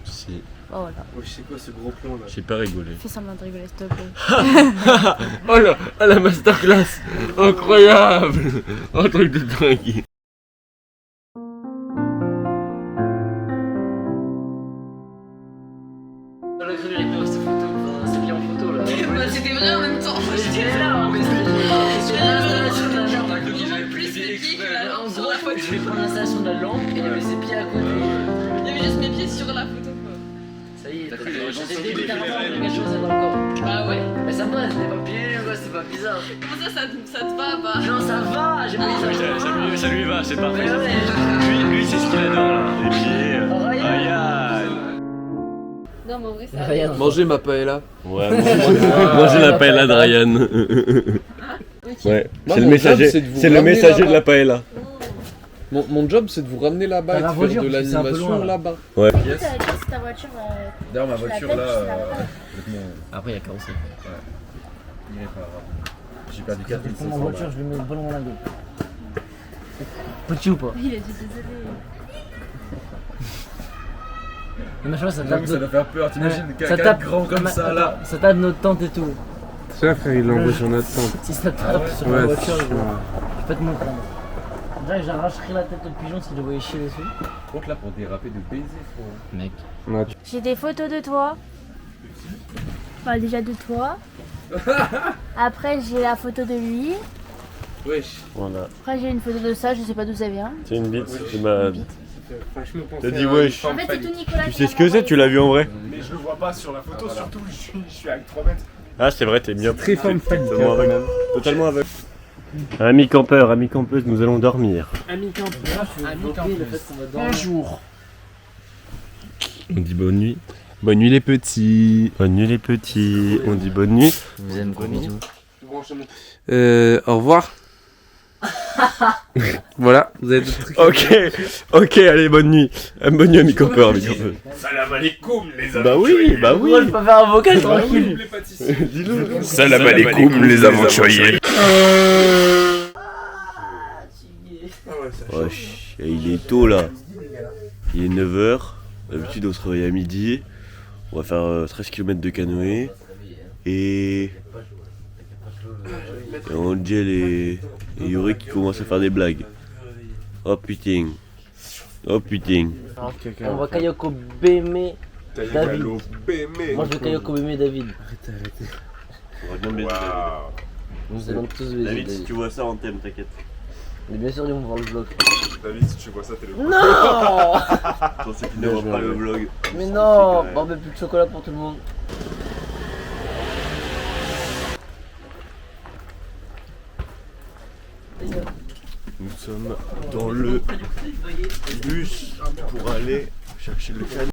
Si.
Oh là.
Oh, je sais quoi ce gros plan là.
J'ai pas rigolé.
Fais semblant de rigoler, s'il te plaît.
Oh là, à la masterclass. Incroyable. Un truc de dingue.
C'était vrai en même temps. J'étais là.
En gros, je vais prendre l'installation de la lampe et il y avait ses pieds à côté.
Il y avait juste mes pieds sur la photo quoi.
Ça y est, j'ai littéralement quelque chose dans le corps.
Bah ouais.
Mais ça va, c'était pas pieds, c'est pas bizarre.
Comment ça te va bah?
Non, ça va, j'ai pas dit
Ça lui va, c'est parfait.
Mais ouais.
Lui c'est ce qu'il adore là. Les pieds. Ryan.
Non mais en vrai ça.
Mangez ma paella.
Ouais, manger la paella de Ryan. Ouais, c'est le messager, c'est le messager de la paella.
Mon job c'est de vous ramener là-bas et de faire de l'animation là-bas.
Ouais.
Tu vas dire si ta voiture.
D'ailleurs, ma voiture là.
Après, il y a carrossé.
Ouais. J'ai perdu 4
Je prends ma voiture, je lui mets le ballon dans la gueule. Petit ou pas?
Il a dit désolé.
Mais je vois, ça
J'avoue,
tape.
ça doit faire peur, t'imagines
Ça
4
tape
grands comme ça là.
Ça tape notre tente et tout.
C'est vrai frère, il l'a envoyé sur notre tente.
Si ça tape sur la voiture, je peux te montrer. Déjà, j'arracherais la tête au pigeon si je le voyais chier dessus.
Contre là pour déraper de baiser, frérot.
Mec.
J'ai des photos de toi. Enfin, déjà de toi. Après, j'ai la photo de lui.
Wesh.
Voilà.
Après, j'ai une photo de ça, je sais pas d'où ça vient.
C'est une bite, c'est ma. T'as dit
En
wesh.
fait, c'est tout Nicolas.
Tu sais ce que c'est, tu l'as vu en vrai?
Mais je le vois pas sur la photo, surtout je suis avec 3 mètres.
Ah, c'est vrai, t'es bien.
Très femme
totalement aveugle. Totalement aveugle. Amis campeurs, amis campeuses, nous allons dormir.
Ami campeur, le fait qu'on va dormir.
Bonjour.
On dit bonne nuit.
Bonne nuit les petits.
Bonne nuit les petits. On dit bonne nuit.
Je vous aime, gros bisous.
Au revoir. Voilà, vous avez d'autres trucs.
Ok, allez, bonne nuit. Bonne nuit, amis campeurs, amis campeuses.
Salam alaikum les
Bah oui, bah oui.
Je peux faire un vocal tranquille.
Dis-le.
Salam alaikum les aventuriers.
Wesh, il est tôt là. Il est 9h. D'habitude, on se réveille à midi. On va faire 13 km de canoë. Et Angel et Yuri qui commencent à faire des blagues. Oh putain. Oh putain.
On va Kayoko Beme David. Moi je veux Kayoko Beme David.
Arrêtez.
On va bien baiser
Nous allons tous baiser
David, si tu vois ça en thème, t'inquiète.
Mais bien sûr, ils vont voir le vlog.
David, si tu vois ça, t'es le
Non.
Pour ceux qui ne voient pas le vlog.
Mais non. Bon, mais plus de chocolat pour tout le monde.
Nous sommes dans le bus pour aller chercher le canot.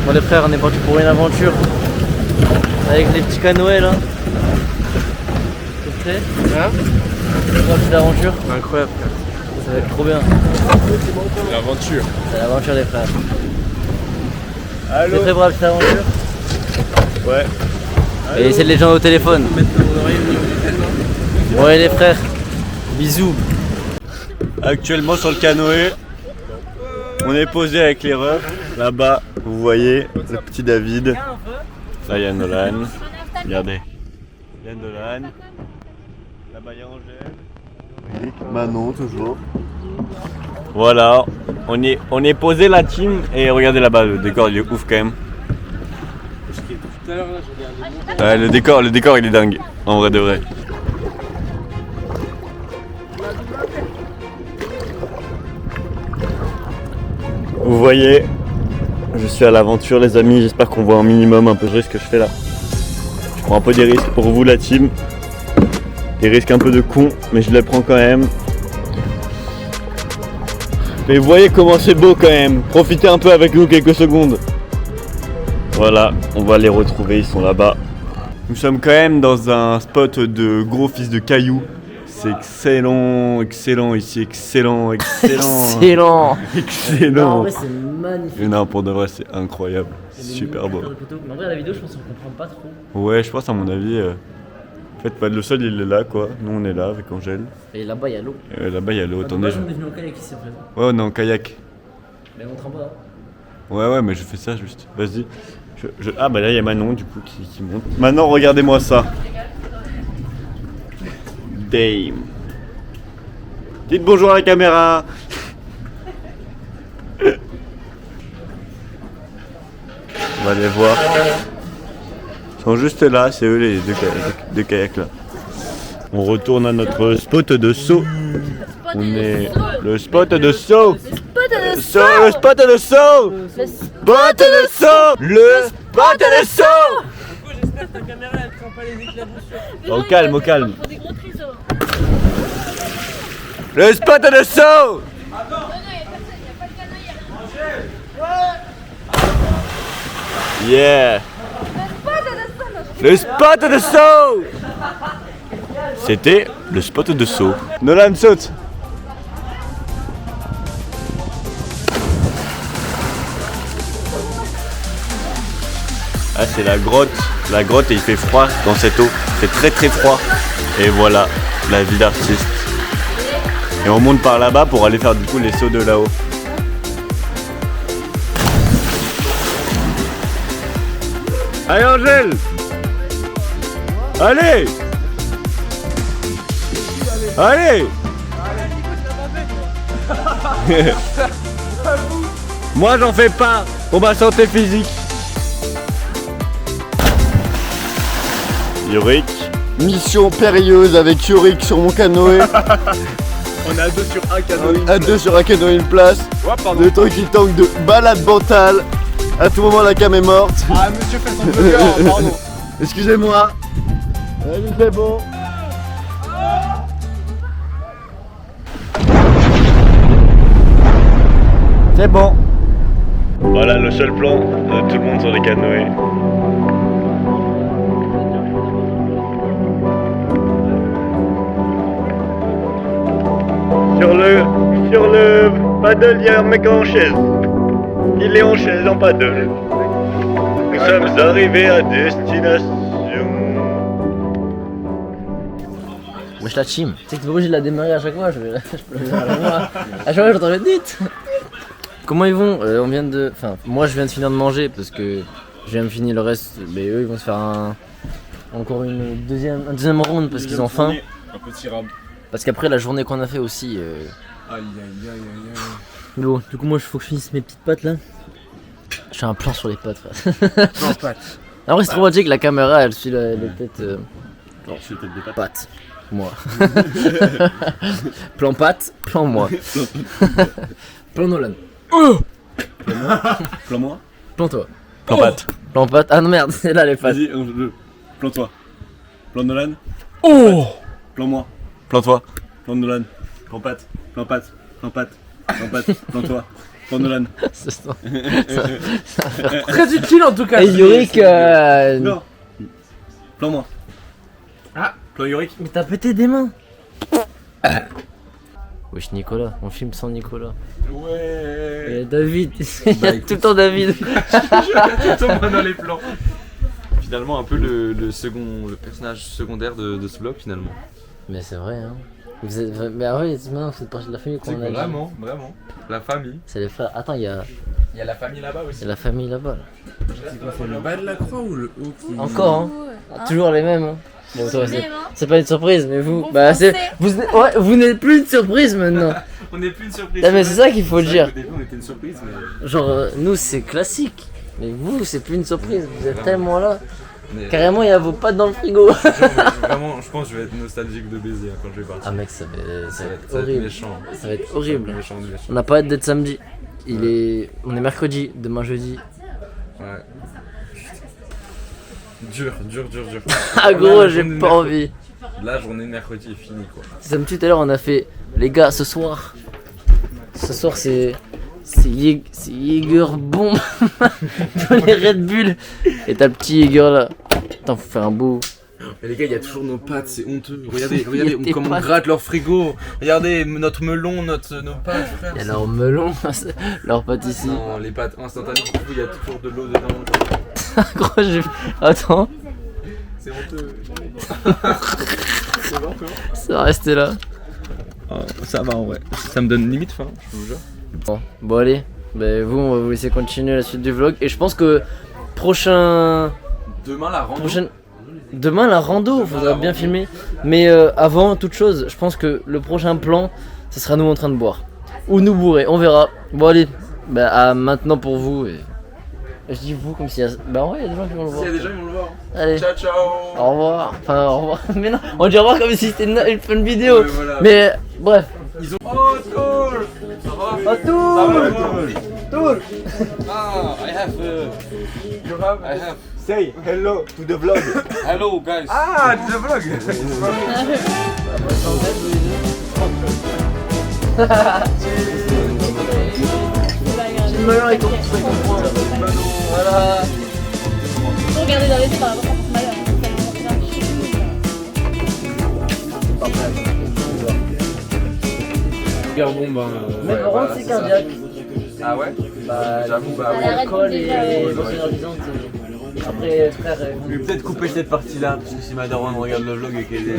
Bon les frères, on est parti pour une aventure avec les petits canoës là. T'es prêt?
Hein?
C'est une petite aventure.
Incroyable.
Ça va être trop bien.
C'est l'aventure.
C'est l'aventure les frères.
Allô?
T'es prêt pour la petite aventure?
Ouais.
Et c'est les gens au téléphone. Ouais les frères, bisous.
Actuellement sur le canoë, on est posé avec les refs. Là-bas, vous voyez le petit David. Là, il y a Nolan. Regardez. Il y a Nolan. Là-bas, il y a Angèle. Manon, toujours. Voilà. On est posé la team. Et regardez là-bas, le décor, il est ouf quand même. Ouais, le décor, il est dingue. En vrai de vrai. Vous voyez, je suis à l'aventure les amis, j'espère qu'on voit un minimum un peu de risque que je fais là. Je prends un peu des risques pour vous la team. Des risques un peu de con, mais je les prends quand même. Mais vous voyez comment c'est beau quand même, profitez un peu avec nous quelques secondes. Voilà, on va les retrouver, ils sont là-bas. Nous sommes quand même dans un spot de gros fils de cailloux. c'est excellent, excellent ici, excellent, excellent.
Excellent.
Excellent.
Non, en vrai, c'est magnifique.
Et non, pour de vrai, c'est incroyable. Super beau.
Mais en vrai, la vidéo, je pense qu'on comprend pas trop.
Ouais, je pense à mon avis. En fait, le sol il est là quoi. Nous on est là avec Angèle.
Et là-bas, il y a l'eau.
Là-bas, il y a l'eau. Attendez.
On est venu en kayak ici en fait.
Ouais, on est en kayak.
Mais on trempe pas.
Ouais, mais je fais ça juste. Vas-y. Ah, bah là, il y a Manon du coup qui monte. Maintenant, regardez-moi ça. Dame. Dites bonjour à la caméra. On va les voir. Ils sont juste là, c'est eux les deux kayaks là. On retourne à notre spot de saut. On est le spot de saut. Le spot de saut. Le spot de saut. Le spot de saut.
J'espère que ta caméra elle prend pas les éclaboussures.
Au calme, au calme. Le spot de saut. Yeah. Le spot de saut. C'était le spot de saut. Nolan saute. Ah, c'est la grotte et il fait froid dans cette eau. Il fait très froid. Et voilà, la vie d'artiste. Et on monte par là-bas pour aller faire du coup les sauts de là-haut. Allez Angèle! Allez! Allez! Moi j'en fais pas pour ma santé physique. Yorick.
Mission périlleuse avec Yorick sur mon canoë.
On est à 2 sur un canoë.
À 2 sur un canoë, une place. Le temps qui tangue de balade mentale. À tout moment la cam est morte.
Ah monsieur fait son burger, pardon.
Excusez-moi. Allez, c'est bon.
C'est bon. Voilà le seul plan de tout le monde sur les canoës. Sur le paddle, il y a un mec en chaise. Il est en chaise en paddle. Nous sommes arrivés à destination.
Wesh la team. Tu sais que t'es pas obligé de la démarrer à chaque fois, je peux la démarrer à moi. À chaque fois j'entends le dit. Comment ils vont on vient de. Enfin, moi je viens de finir de manger parce que je viens de finir le reste. Mais eux ils vont se faire encore un deuxième round parce qu'ils ont faim.
Un petit rab.
Parce qu'après la journée qu'on a fait aussi. Mais bon, du coup moi il faut que je finisse mes petites pâtes là. Je fais un plan sur les pâtes frère.
Plan pâtes.
Après c'est trop magique, la caméra elle suit les têtes.
Alors, je des pâtes.
Pâtes. Moi. Plan pâtes, plan moi. Plan Nolan.
Plan moi.
Plan toi.
Plan pâtes.
Plan pâtes. Ah non merde, c'est là les pâtes.
Vas-y, plan toi. Plan Nolan.
Oh.
Plan moi. Plan toi. Plan Nolan. Plan pâtes. Plan pâtes. Plan pâtes. Plan pâtes. Plan toi. Plan Nolan.
Très utile en tout cas.
Et Yorick.
Non. Plan moi.
Ah.
Plan Yorick.
Mais t'as pété des mains. Wesh Nicolas, on filme sans Nicolas.
Ouais.
Et David, il y a tout le temps David.
Tout le temps dans les plans.
Finalement un peu le personnage secondaire de ce vlog finalement.
Mais c'est vrai hein. Vous êtes, mais ah ouais, maintenant vous faites partie de la famille qu'on a.
Vraiment. La famille.
C'est les frères. Attends, il y a
la famille là-bas aussi.
Il y a la famille là-bas. Là.
C'est quoi, c'est le bas de la croix ou le haut qui...
Encore hein. Toujours les mêmes hein. Bon, toi,
Même,
c'est pas une surprise, mais vous,
Bon,
bah
français.
vous n'êtes plus une surprise maintenant.
On n'est plus une surprise.
Ah, mais c'est ça qu'il faut dire.
Au début on était une surprise mais...
Genre nous c'est classique, mais vous c'est plus une surprise. Vous êtes tellement là. Carrément il y a vos pattes dans le frigo.
Vraiment, je pense que je vais être nostalgique de baiser quand je vais partir.
Ah mec, ça va être
Ça va être
horrible.
méchant.
Ça va être horrible.
Méchant.
On n'a pas hâte d'être samedi. On est mercredi, demain jeudi.
Ouais. Dur.
Ah gros, j'ai pas envie.
La journée de mercredi est finie quoi.
Comme tout à l'heure, on a fait les gars ce soir. Ce soir c'est Jäger bombe dans les Red Bull. Et t'as le petit Jäger là. Attends, faut faire un beau
Mais les gars, il y a toujours nos pâtes, c'est honteux. Regardez comment on gratte leur frigo. Regardez notre melon, nos pâtes, frère.
Il y a leur melon, leurs pâtes ici.
Non, les pâtes instantanées, il y a toujours de l'eau dedans.
Gros, attends.
C'est honteux.
Ça va rester là.
Oh, ça va en vrai. Ça me donne limite faim, je vous jure.
Bon allez, bah, vous, on va vous laisser continuer la suite du vlog. Et je pense que prochain...
Demain la rando.
Demain la rando, faudra bien filmer. Mais avant toute chose, je pense que le prochain plan, ce sera nous en train de boire. Ou nous bourrer, on verra. Bon allez, bah à maintenant pour vous. Et... Je dis vous comme s'il y a... Bah ouais, il y a des gens qui vont le voir.
S'il y a des gens qui vont le voir.
Allez.
Ciao ciao.
Au revoir. Enfin au revoir. Mais non, on dit au revoir comme si c'était une fun vidéo.
Ouais, voilà.
Mais bref.
Ils ont... Oh Tour. Ça va?
Oh Tour. Tour.
Ah, I have... You have? I have...
Say hello to the vlog.
Hello guys. Ah, the vlog.
J'ai le melon avec ton voilà.
Regardez dans les yeux par rapport à
Bon bah...
Mais Laurent c'est cardiaque.
Ah ouais?
Bah
j'avoue, bah
oui. L'alcool et énergisante. Après frère...
Je vais peut-être couper cette partie là, parce que si ma daronne regarde le vlog et qu'elle est...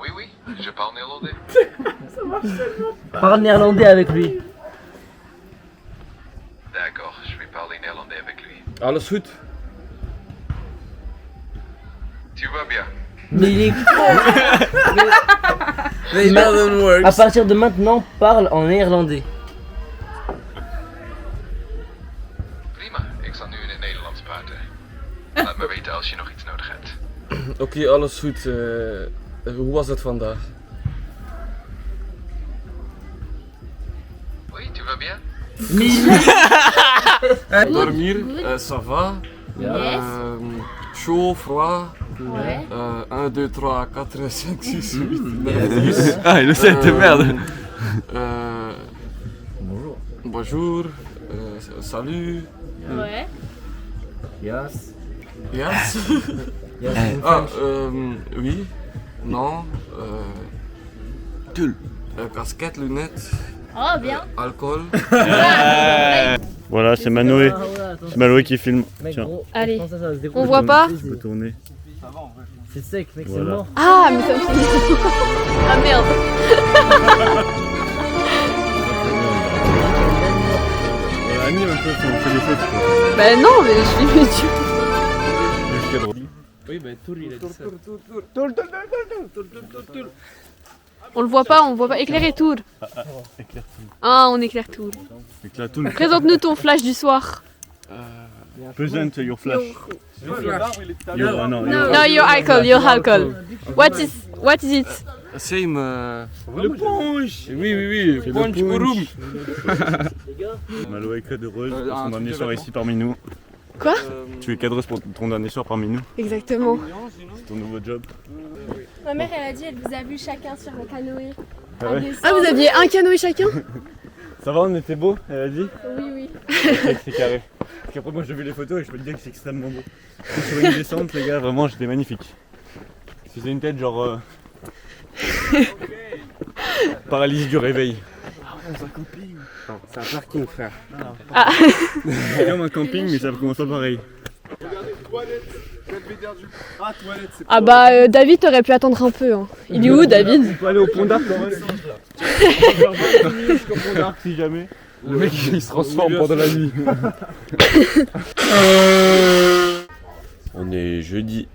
Oui, je parle néerlandais.
Ça marche tellement. Parle néerlandais avec lui.
D'accord, je vais parler néerlandais avec lui.
Alles goed?
Tu vas bien?
Mais il est
They doesn't work.
À partir de maintenant, parle en néerlandais.
Prima, ik zal nu in het Nederlands praten. Laat me weten als je nog iets nodig hebt.
Oké, alles goed. Hoe was het vandaag?
Oui, tu vas bien?
Dormir, ça va.
Yes.
Chaud, froid.
Ouais.
1, 2, 3, 4, 5, 6, 8, 9, 10.
Ah, il le sait, de merde.
Bonjour.
Bonjour. Salut.
Ouais.
Yes.
Yes.
Yes.
Ah, oui. Non.
Tulle.
Casquette, lunettes.
Oh, bien.
Alcool.
Voilà, c'est Manoé. C'est Manoé qui filme.
Mec,
Tiens.
gros,
Allez.
comment ça se déroule?
On voit pas?
Tu peux tourner.
C'est sec, mec, c'est
Voilà.
mort.
Ah, mais ça me fait... Ah merde.
Anime un peu, on fait des fautes.
Bah non, mais je suis médium.
Jusqu'à droite.
Oui, bah Tour, il a dit ça.
On le voit pas, on voit pas. Éclairez Tour.
Éclaire tout.
Ah, on éclaire Tour.
Éclaire tout.
Présente-nous ton flash du soir.
Present your flash. Your, no,
No, your alcohol, your alcohol. What is it?
Same.
Le punch.
Oui. Punch au room.
Malo est cadreuse pour son dernier soir ici parmi nous.
Quoi?
Tu es cadreuse pour ton dernier soir parmi nous.
Exactement.
C'est ton nouveau job.
Ma mère, elle a dit, elle vous a vu chacun sur un canoë.
Ah ouais.
Ah, vous aviez un canoë chacun?
Ça va, on était beau, elle a dit.
Oui.
Ok, c'est carré. Parce qu'après moi j'ai vu les photos et je peux te dire que c'est extrêmement beau. Sur une descente les gars, vraiment j'étais magnifique. Je faisais une tête genre... paralysie du réveil.
C'est un camping. Non, c'est un parking, frère.
Ah.
C'est comme un camping mais ça commence pas pareil.
Ah bah David t'aurais pu attendre un peu. Hein. Il est où David?
On peut aller au pont d'Arc quand même. Jusqu'au pont d'Arc si jamais.
Le mec il se transforme pendant la nuit.
On est jeudi.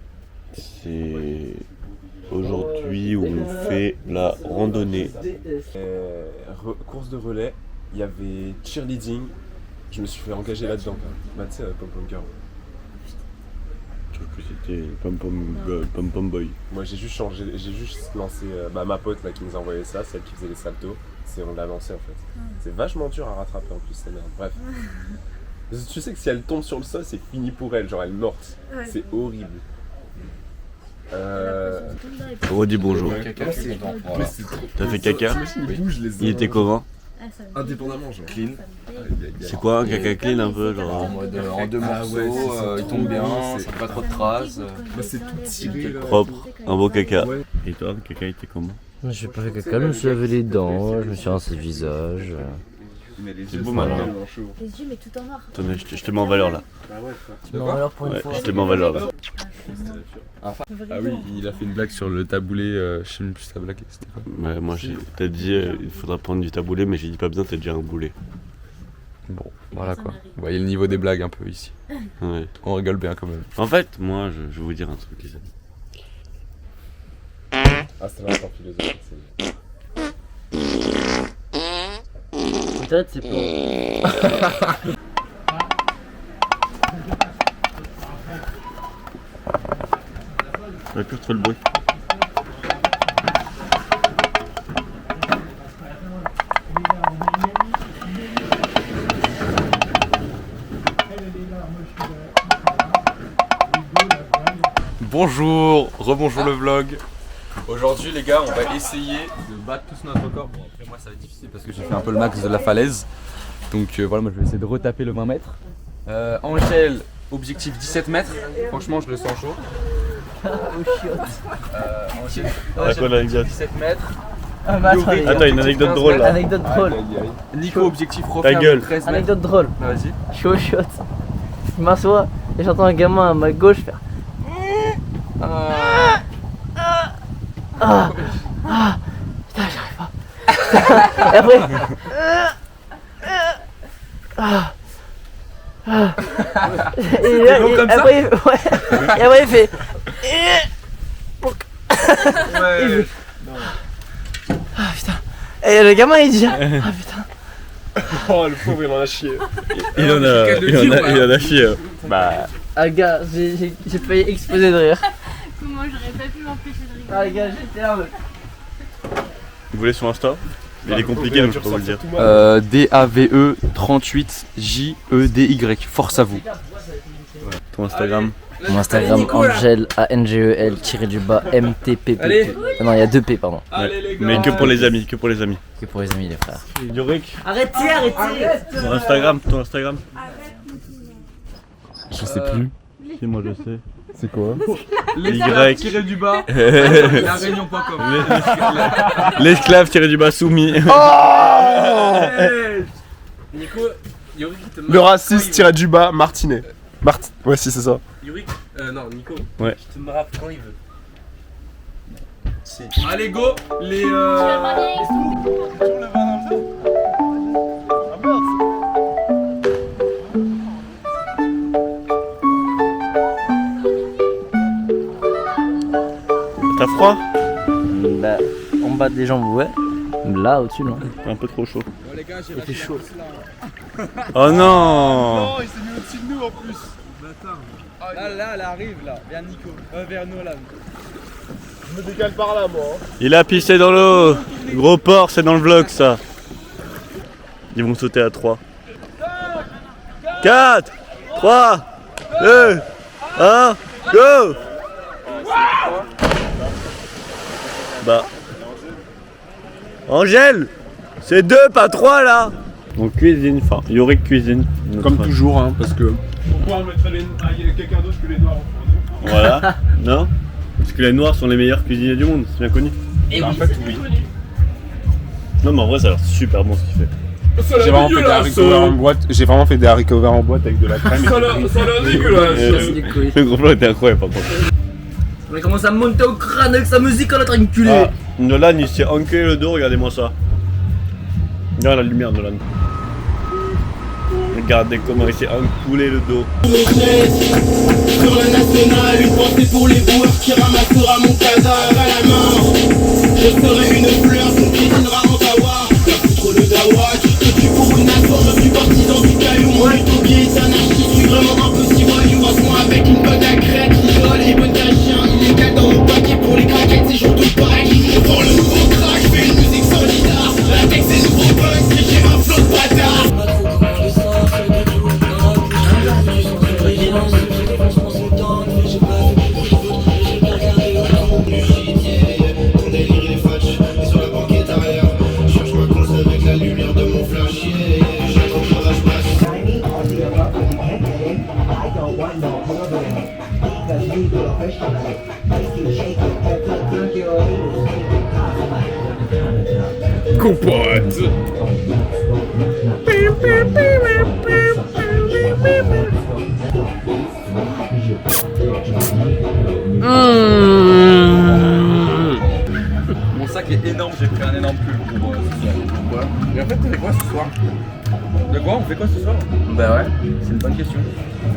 C'est aujourd'hui où on fait la randonnée.
Course de relais, il y avait cheerleading. Je me suis fait engager là-dedans. Bah tu sais, pom-pom girl.
Je trouve que c'était Pom Pom Boy.
Moi j'ai juste changé, j'ai juste lancé ma pote là qui nous a envoyé ça, celle qui faisait les saltos. On l'a lancé en fait. C'est vachement dur à rattraper en plus, c'est merde. Bref. Tu sais que si elle tombe sur le sol, c'est fini pour elle, genre elle est morte. Ouais. C'est horrible.
Redis bonjour. T'as fait caca? Il était comment?
Indépendamment, genre clean.
C'est quoi un caca clean un peu genre
En mode en deux morceaux, il tombe bien, c'est pas trop de traces. C'est tout tiré.
propre, un beau caca. Et toi, le caca était comment?
Je suis pas fait caca, je me suis lavé les dents, je me suis rincé le visage.
C'est beau maintenant.
Les yeux, mais tout en noir.
Attendez, je te mets en valeur là.
Tu mets en valeur pour une fois.
Je te mets en valeur là.
Ah oui, il a fait une blague sur le taboulé, je sais même plus ta blague, c'était quoi?
Ouais, moi j'ai peut-être dit il faudra prendre du taboulé, mais j'ai dit pas besoin, t'as déjà un boulet.
Bon, voilà quoi. Vous voyez le niveau des blagues un peu ici.
Ouais.
On rigole bien quand même.
En fait, moi je vais vous dire un truc, les amis.
Ah, c'est vraiment philosophique, c'est.
Peut-être c'est pas.
Ça va plus trop le bruit.
Bonjour, rebonjour le vlog. Aujourd'hui les gars, on va essayer de battre tous notre record. Bon après moi ça va être difficile parce que j'ai fait un peu le max de la falaise. Donc voilà, moi je vais essayer de retaper le 20 mètres. Angèle, objectif 17 mètres. Franchement je le sens chaud. Angèle, 17 mètres.
Ah bah
Attends, une anecdote drôle là.
Anecdote drôle.
Nico, objectif
Ta
referme
gueule.
13 mètres.
Anecdote drôle.
Vas-y.
Je suis au shot. Je m'assois et j'entends un gamin à ma gauche faire. Putain, j'arrive pas. Et après. Et là,
bon comme ça
après, ouais. Et après il fait.
Ouais.
Ah putain. Et le gamin il dit. Ah putain.
Oh, le pauvre, il en a chié.
Il en a chié. Bah.
Ah gars, j'ai failli exploser de rire.
Comment j'aurais pas pu m'empêcher de rigoler.
Ah gars, j'étais là.
Vous voulez sur Insta? Il est compliqué donc je peux vous le dire.
DAVE 38 JEDY. Force à vous.
Ton Instagram?
Mon Instagram Angel ANGEL MTPP. Non, il y a 2 P pardon.
Ouais. Mais que pour les amis, que pour les amis.
Que pour les amis les frères.
Yorick,
Arrêtez.
ton Instagram.
Je sais plus.
Si moi je sais.
C'est quoi?
Y-du-bas
La réunion.com.
L'esclave-du-bas soumis.
Nico, Yorick, il te
Le raciste-du-bas Martinet. Ouais, si, c'est ça.
Yorick, non, Nico.
Ouais.
Il te marappe quand il veut. Si. Allez, go! Les.
T'as froid?
Bah, en bas des jambes, ouais. Là, au-dessus, non.
T'es un peu trop chaud.
Les gars, j'ai
fait chaud.
Oh non!
il s'est mis au-dessus de nous en plus. Bâtard. Là, elle arrive là, vers Nico, vers Nolan.
Je me décale par là, moi.
Il a pissé dans l'eau. Gros porc, c'est dans le vlog ça. Ils vont sauter à 3. 4, 3, 2, 1, go! Bah. Angèle, c'est 2 pas 3 là. On cuisine, enfin Yorick cuisine.
Comme toujours, hein, parce que.
Pourquoi on mettrait quelqu'un d'autre que les noirs en France?
Voilà, non? Parce que les noirs sont les meilleurs cuisiniers du monde, c'est bien connu.
Et
en fait, oui. Non, mais en vrai, ça a l'air super bon ce qu'il fait.
J'ai vraiment fait des haricots verts en boîte. J'ai vraiment fait des haricots verts en boîte avec de la crème.
Ça a l'air dégueulasse.
Le gros plan était incroyable par contre.
On commence à monter au crâne avec sa musique en train de culer.
Ah, Nolan il s'est enculé le dos, regardez-moi ça. Regarde la lumière Nolan. Regardez comment il s'est enculé le dos.
Sur la nationale, une pensée pour les boueurs qui ramassera mon cadavre à la main. Je serai une fleur qu'on piétinera en dawa. La foutre le dawa, qui te tue pour une nation. Je suis partisan du caillou, mon utopie est anarchiste. Je suis vraiment un peu si voyou, moi avec une bonne à crête. Rigole et bonne à chien, illégal dans mon paquet pour les craquettes, c'est jour de Pâques. Je prends le gros crack, je fais une musique sans guitare. La texte c'est nouveau buzz, et j'ai un flow de bâtard. Ton délire il est fâche.
Compote.
Mon sac est énorme, j'ai pris un énorme pull pour ce soir.
Ouais. Et en fait, on fait quoi ce soir?
De quoi? On fait quoi ce soir?
Bah ouais.
C'est une bonne question.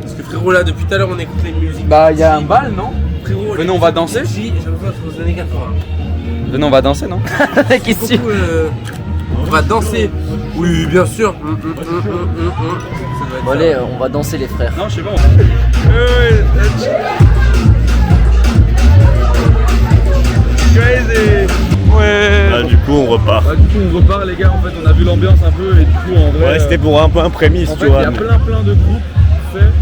Parce que frérot, là, depuis tout à l'heure, on écoute les musiques.
Bah, y'a un bal, non?
Frérot,
venez, on va danser?
J'ai l'impression que c'est aux années 80.
Venez, on va danser, non?
Qu'est-ce que on va danser. Oui, bien sûr.
Bon, allez, on va danser, les frères.
Non, je sais pas.
Crazy. Ouais. Là, du coup, on repart.
Ouais, du coup, on repart, les gars. En fait, on a vu l'ambiance un peu et du coup, en vrai.
Ouais, c'était pour un peu un prémisse,
en
tu
fait,
vois.
Il y a plein de groupes faits.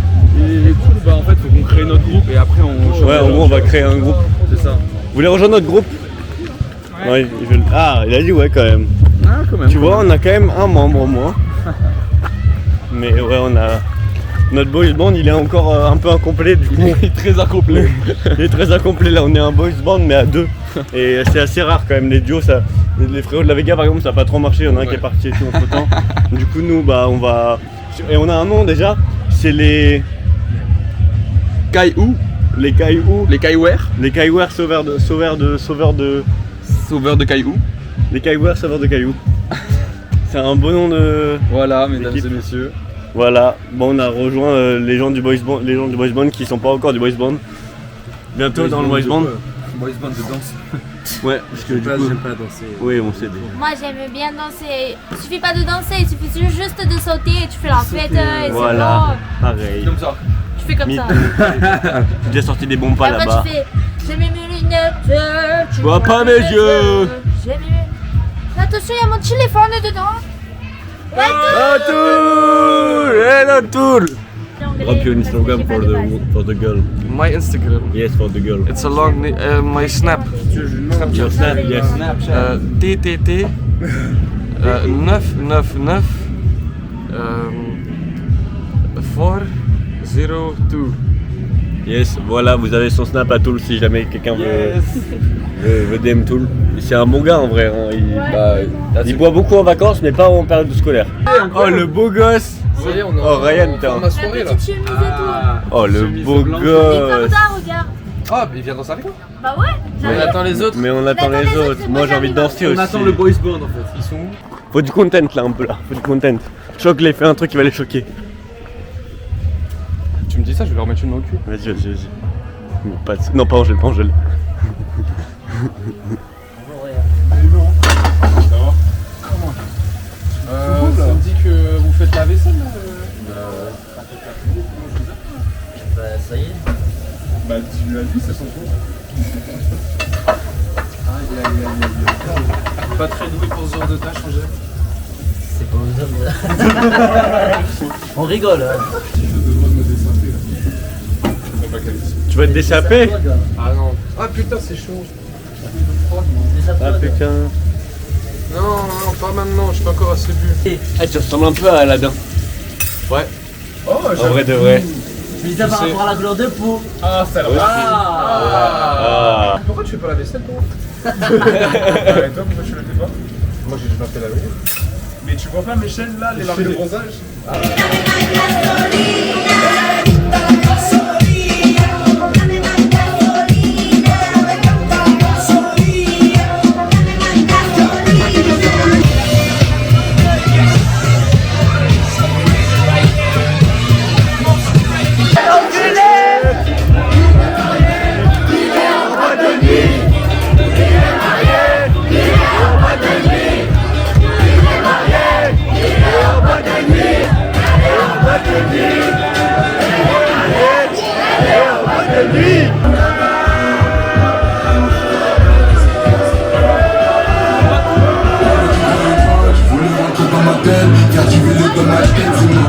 Et du coup, bah, en fait, faut qu'on crée notre groupe et après, on.
Ouais, en gros, on va créer un groupe.
C'est ça.
Vous voulez rejoindre notre groupe? Ouais. Ah, il a dit ouais, quand même.
Ah, quand même.
Tu vois, on a quand même un membre au moins. Mais ouais, on a. Notre boys band, il est encore un peu incomplet du coup.
Il est très incomplet.
Il est très incomplet, là on est un boys band mais à deux. Et c'est assez rare quand même, les duos, ça. Les frérots de la Vega par exemple, ça n'a pas trop marché, il y en a un qui est parti et tout entre temps. Du coup nous bah on va. Et on a un nom déjà, c'est les.
Caillou.
Les Caillou.
Les Caillouers.
Les Caillouers sauveurs de. Sauveurs de
Caillou.
Les Caillouers sauveurs de Caillou. C'est un beau nom de.
Voilà, mesdames et messieurs.
Voilà, bon on a rejoint les gens du boys band qui sont pas encore du boys band. Bientôt dans le boys band.
Boys band de danse.
Ouais, parce que du coup
j'aime pas danser.
Oui, on sait.
Moi j'aime bien danser. Il suffit pas de danser, il suffit juste de sauter et tu fais la fête et
voilà, pareil.
Comme ça.
Tu fais comme ça.
J'ai déjà sorti des bons pas
après
là-bas.
tu fais j'ai mis mes lunettes.
Tu vois pas mes yeux.
J'ai mis mes... Attention, il y a mon téléphone dedans.
Retour. Drop your Instagram for the girl.
My Instagram.
Yes, for the girl.
It's a long my Snap.
Your Snap, yes.
TTT 999 402.
Yes, voilà, vous avez son Snap à Toul si jamais quelqu'un veut DM Toul. C'est un bon gars en vrai, hein. Il boit beaucoup en vacances mais pas en période scolaire. Oh le beau gosse.
Ça y est, on a
Ryan,
ma soirée là.
Oh le beau gosse.
Ah, mais il vient danser avec moi.
Bah ouais.
On attend les autres.
Mais on attend les autres. Moi j'ai envie de danser aussi.
On attend le boys band en fait. Ils sont où?
Faut du content là un peu là. Faut du content. Choc les fait un truc qui va les choquer.
Tu me dis ça, je vais leur mettre une dans le cul.
Vas-y. Non, pas Angèle, pas Angèle.
Ça me dit que vous faites la vaisselle là
Bah ça y est.
Bah tu lui as dit, ça s'en fout.
Pas très doué pour ce genre de tâche, Angèle.
C'est pas besoin. On rigole. Hein.
Tu vas te déchapper?
Ah non. Ah putain, c'est chaud.
Ah putain.
Non, pas maintenant, je suis encore assez bu.
Ah, tu ressembles un peu à Aladdin.
Ouais.
Oh, en vrai de vrai.
Je dis ça par rapport à la couleur de peau.
Ah, ça va. Pourquoi tu fais pas la vaisselle, toi? Et toi, pourquoi tu le fais pas? Moi, j'ai pas fait la vaisselle.
Mais tu vois pas mes chaînes là, les larmes de bronzage?
Car tu veux le dans ma tête, dis-moi.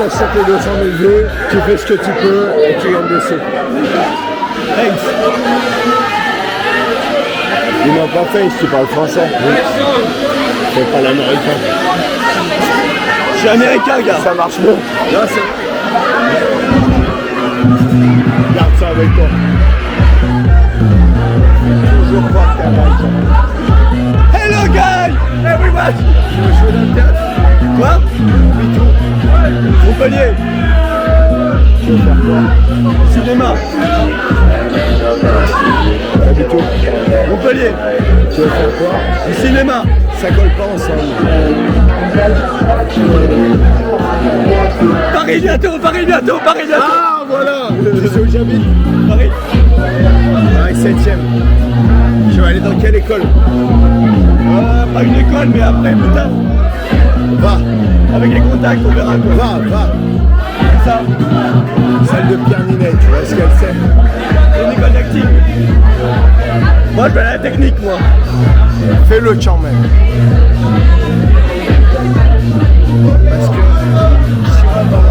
t'achètes les 200 000 vues, tu fais ce que tu peux et tu gagnes des sous. Thanks. Dis-moi pas Face, tu parles français. C'est pas l'américain. Je suis américain, gars. Ça marche mieux. Non, c'est... Garde ça avec toi. Toujours croire que t'es américain. Hello guys! Everybody! Tu veux jouer dans le théâtre? Quoi? Montpellier! Tu veux faire quoi? Cinéma! Pas du tout. Montpellier! Tu veux faire quoi? Du cinéma! Ça colle pas ensemble. Paris bientôt! Paris bientôt! Paris bientôt! Ah voilà! Tu sais où j'habite? Paris! Paris 7ème. Je vais aller dans quelle école? Pas une école, mais après, putain. Va. Avec les contacts, on verra quoi. Va. Comme ça. Celle de Pierre Ninet, tu vois ce qu'elle sait. Une école d'acting. Moi, je vais à la technique, moi. Fais-le quand même. Parce que si on va pas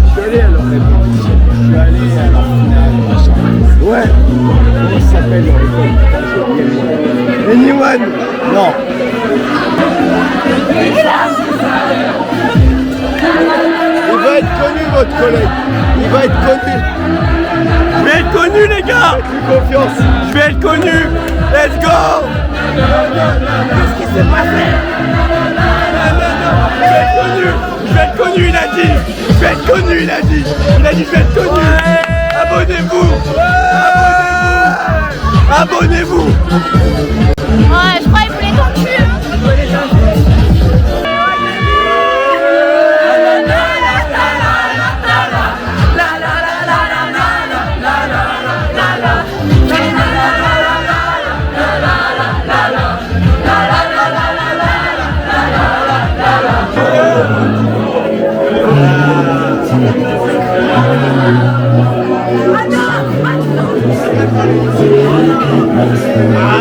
je suis allé à leur répétition. Je suis allé à leur finale. Ouais. Comment ça s'appelle leur école? Anyone? Non. Il va être connu, votre collègue. Il va être connu. Je vais être connu, les gars. Faites-lui confiance. Je vais être connu. Let's go. Qu'est-ce qui s'est passé? Je vais être connu. Je vais être connu, il a dit. Je vais être connu, il a dit. Il a dit je vais être connu. Abonnez-vous. Abonnez-vous.
Ouais, je crois qu'il voulait ton cul.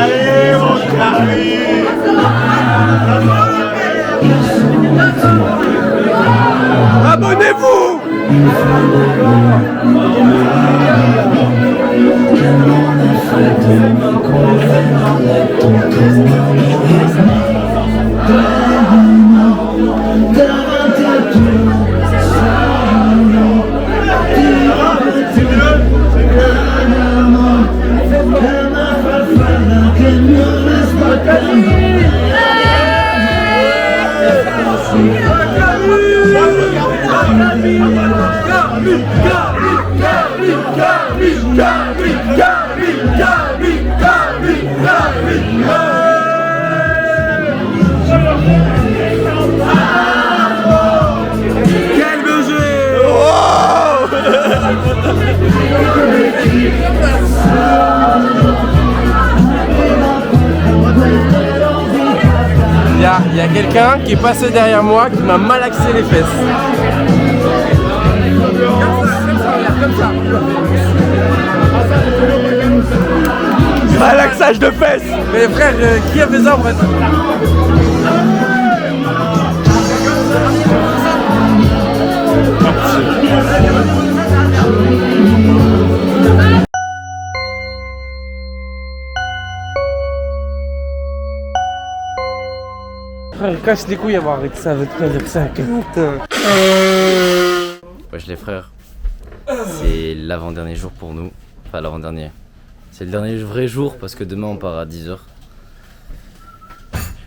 Allez, mon chéri. Abonnez-vous. Quel baiser!
Il y a quelqu'un qui est passé derrière moi qui m'a malaxé les fesses. Comme ça.
Malaxage de fesses.
Mais frère, qui a fait ça en fait? Frère, casse les couilles à avoir arrêté ça avec ça. Putain.
Wesh les frères, c'est l'avant-dernier jour pour nous. Enfin l'avant-dernier. C'est le dernier vrai jour parce que demain on part à 10h.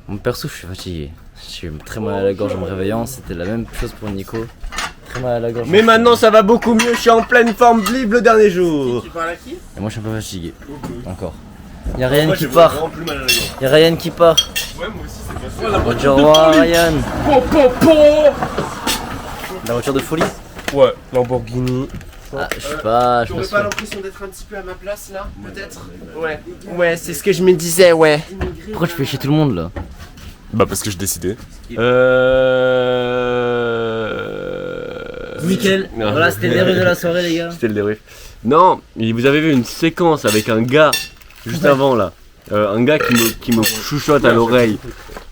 Mon perso, je suis fatigué. J'ai très mal à la gorge en me réveillant. C'était la même chose pour Nico. Très mal à la gorge.
Mais maintenant ça va beaucoup mieux, je suis en pleine forme vive le dernier jour.
Tu parles à qui?
Et moi je suis un peu fatigué. Encore. Y'a Ryan qui part. Y'a Ryan qui part.
Ouais, moi aussi, c'est pas ça.
Bonjour Ryan. La voiture de folie?
Ouais, Lamborghini.
Ah, je sais pas.
J'aurais pas l'impression d'être un petit peu à ma place là, peut-être? Ouais, c'est ce que je me disais, ouais.
Pourquoi tu fais chier tout le monde là?
Bah parce que je décidais.
Nickel. Voilà, c'était le débrief de la soirée, les gars.
C'était le débrief. Non, vous avez vu une séquence avec un gars juste avant là. Un gars qui me chuchote à l'oreille.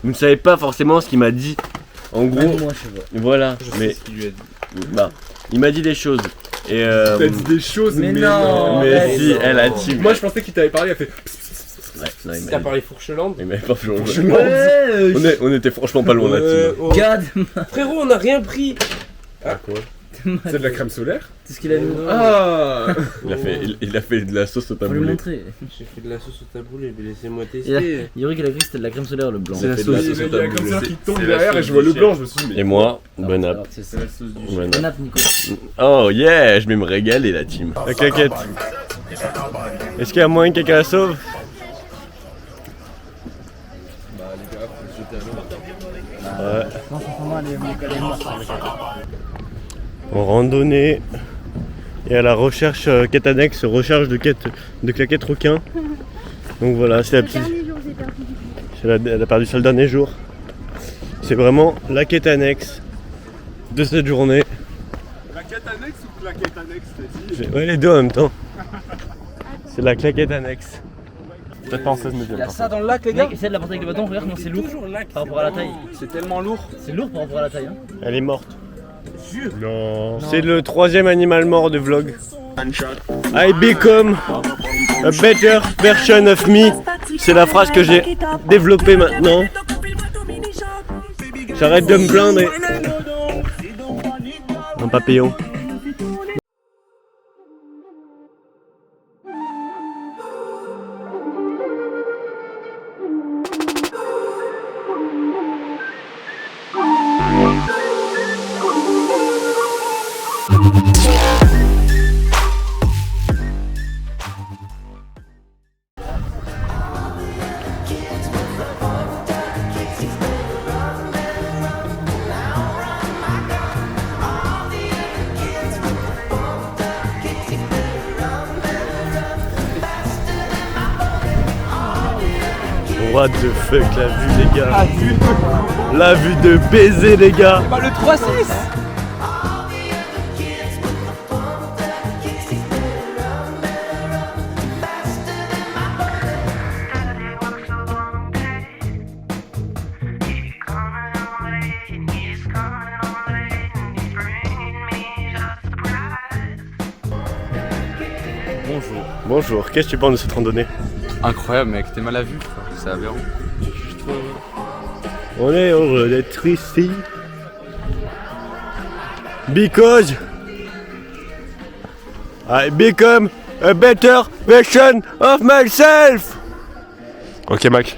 Vous ne savez pas forcément ce qu'il m'a dit. En gros,
Même moi, je sais pas.
voilà.
Je sais
Mais
ce qu'il lui a dit.
bah, il m'a dit des choses. Et
T'as dit des choses,
Mais non.
mais si, elle a team.
Moi je pensais qu'il t'avait parlé, il a fait.
Ouais, non, il
T'as
m'a
parlé Fourchelande?
il m'avait pas fait
Ouais,
on était franchement pas loin là, team.
God.
Frérot, on n'a rien pris.
Ah quoi?
C'est de la crème solaire?
C'est ce qu'il a mis.
Ah.
Il a fait de la sauce au
Faut lui
taboulé.
montrer.
J'ai fait de la sauce au taboulé, mais laissez-moi
Il a-
tester.
Yorick il a cru que c'était de la crème solaire le blanc.
C'est la sauce
Il
au
y a la crème
taboulé.
solaire qui tombe
C'est la
derrière et
sauce
je vois
du
le
chef.
blanc, je me suis dit.
Et moi,
Non,
bon
alors,
app.
c'est ça.
C'est la sauce du
Bon
chef.
app.
Bon app, Nico.
Oh yeah, je vais me régaler la team. La claquette. Est-ce qu'il y a moyen que quelqu'un la sauve? Ouais.
Non, sincèrement, elle est morte.
En randonnée et à la recherche quête annexe, recherche de claquettes requins. Donc voilà, c'est la petite. Elle a perdu ça le dernier jour. C'est vraiment la quête annexe de cette journée.
La quête annexe ou claquette annexe, t'as dit?
Ouais, les deux en même temps. C'est la claquette annexe. Peut-être pas en 16
Il y
millième.
a ça dans le lac, les gars?
Mec, essaie de la porter avec le bâton, regarde comment c'est lourd par rapport à la taille.
C'est tellement lourd.
C'est lourd par rapport à la taille. Hein.
Elle est morte. Non. C'est le troisième animal mort de vlog. I become a better version of me. C'est la phrase que j'ai développée maintenant. J'arrête de me plaindre. Un papillon. What the fuck, la vue les gars. La vue de baiser les gars.
Bah le 3-6.
Bonjour.
Bonjour, qu'est-ce que tu penses de cette randonnée?
Incroyable mec, t'es mal à vue, c'est aberrant.
On est heureux d'être ici. Because I become a better version of myself. Ok Mac.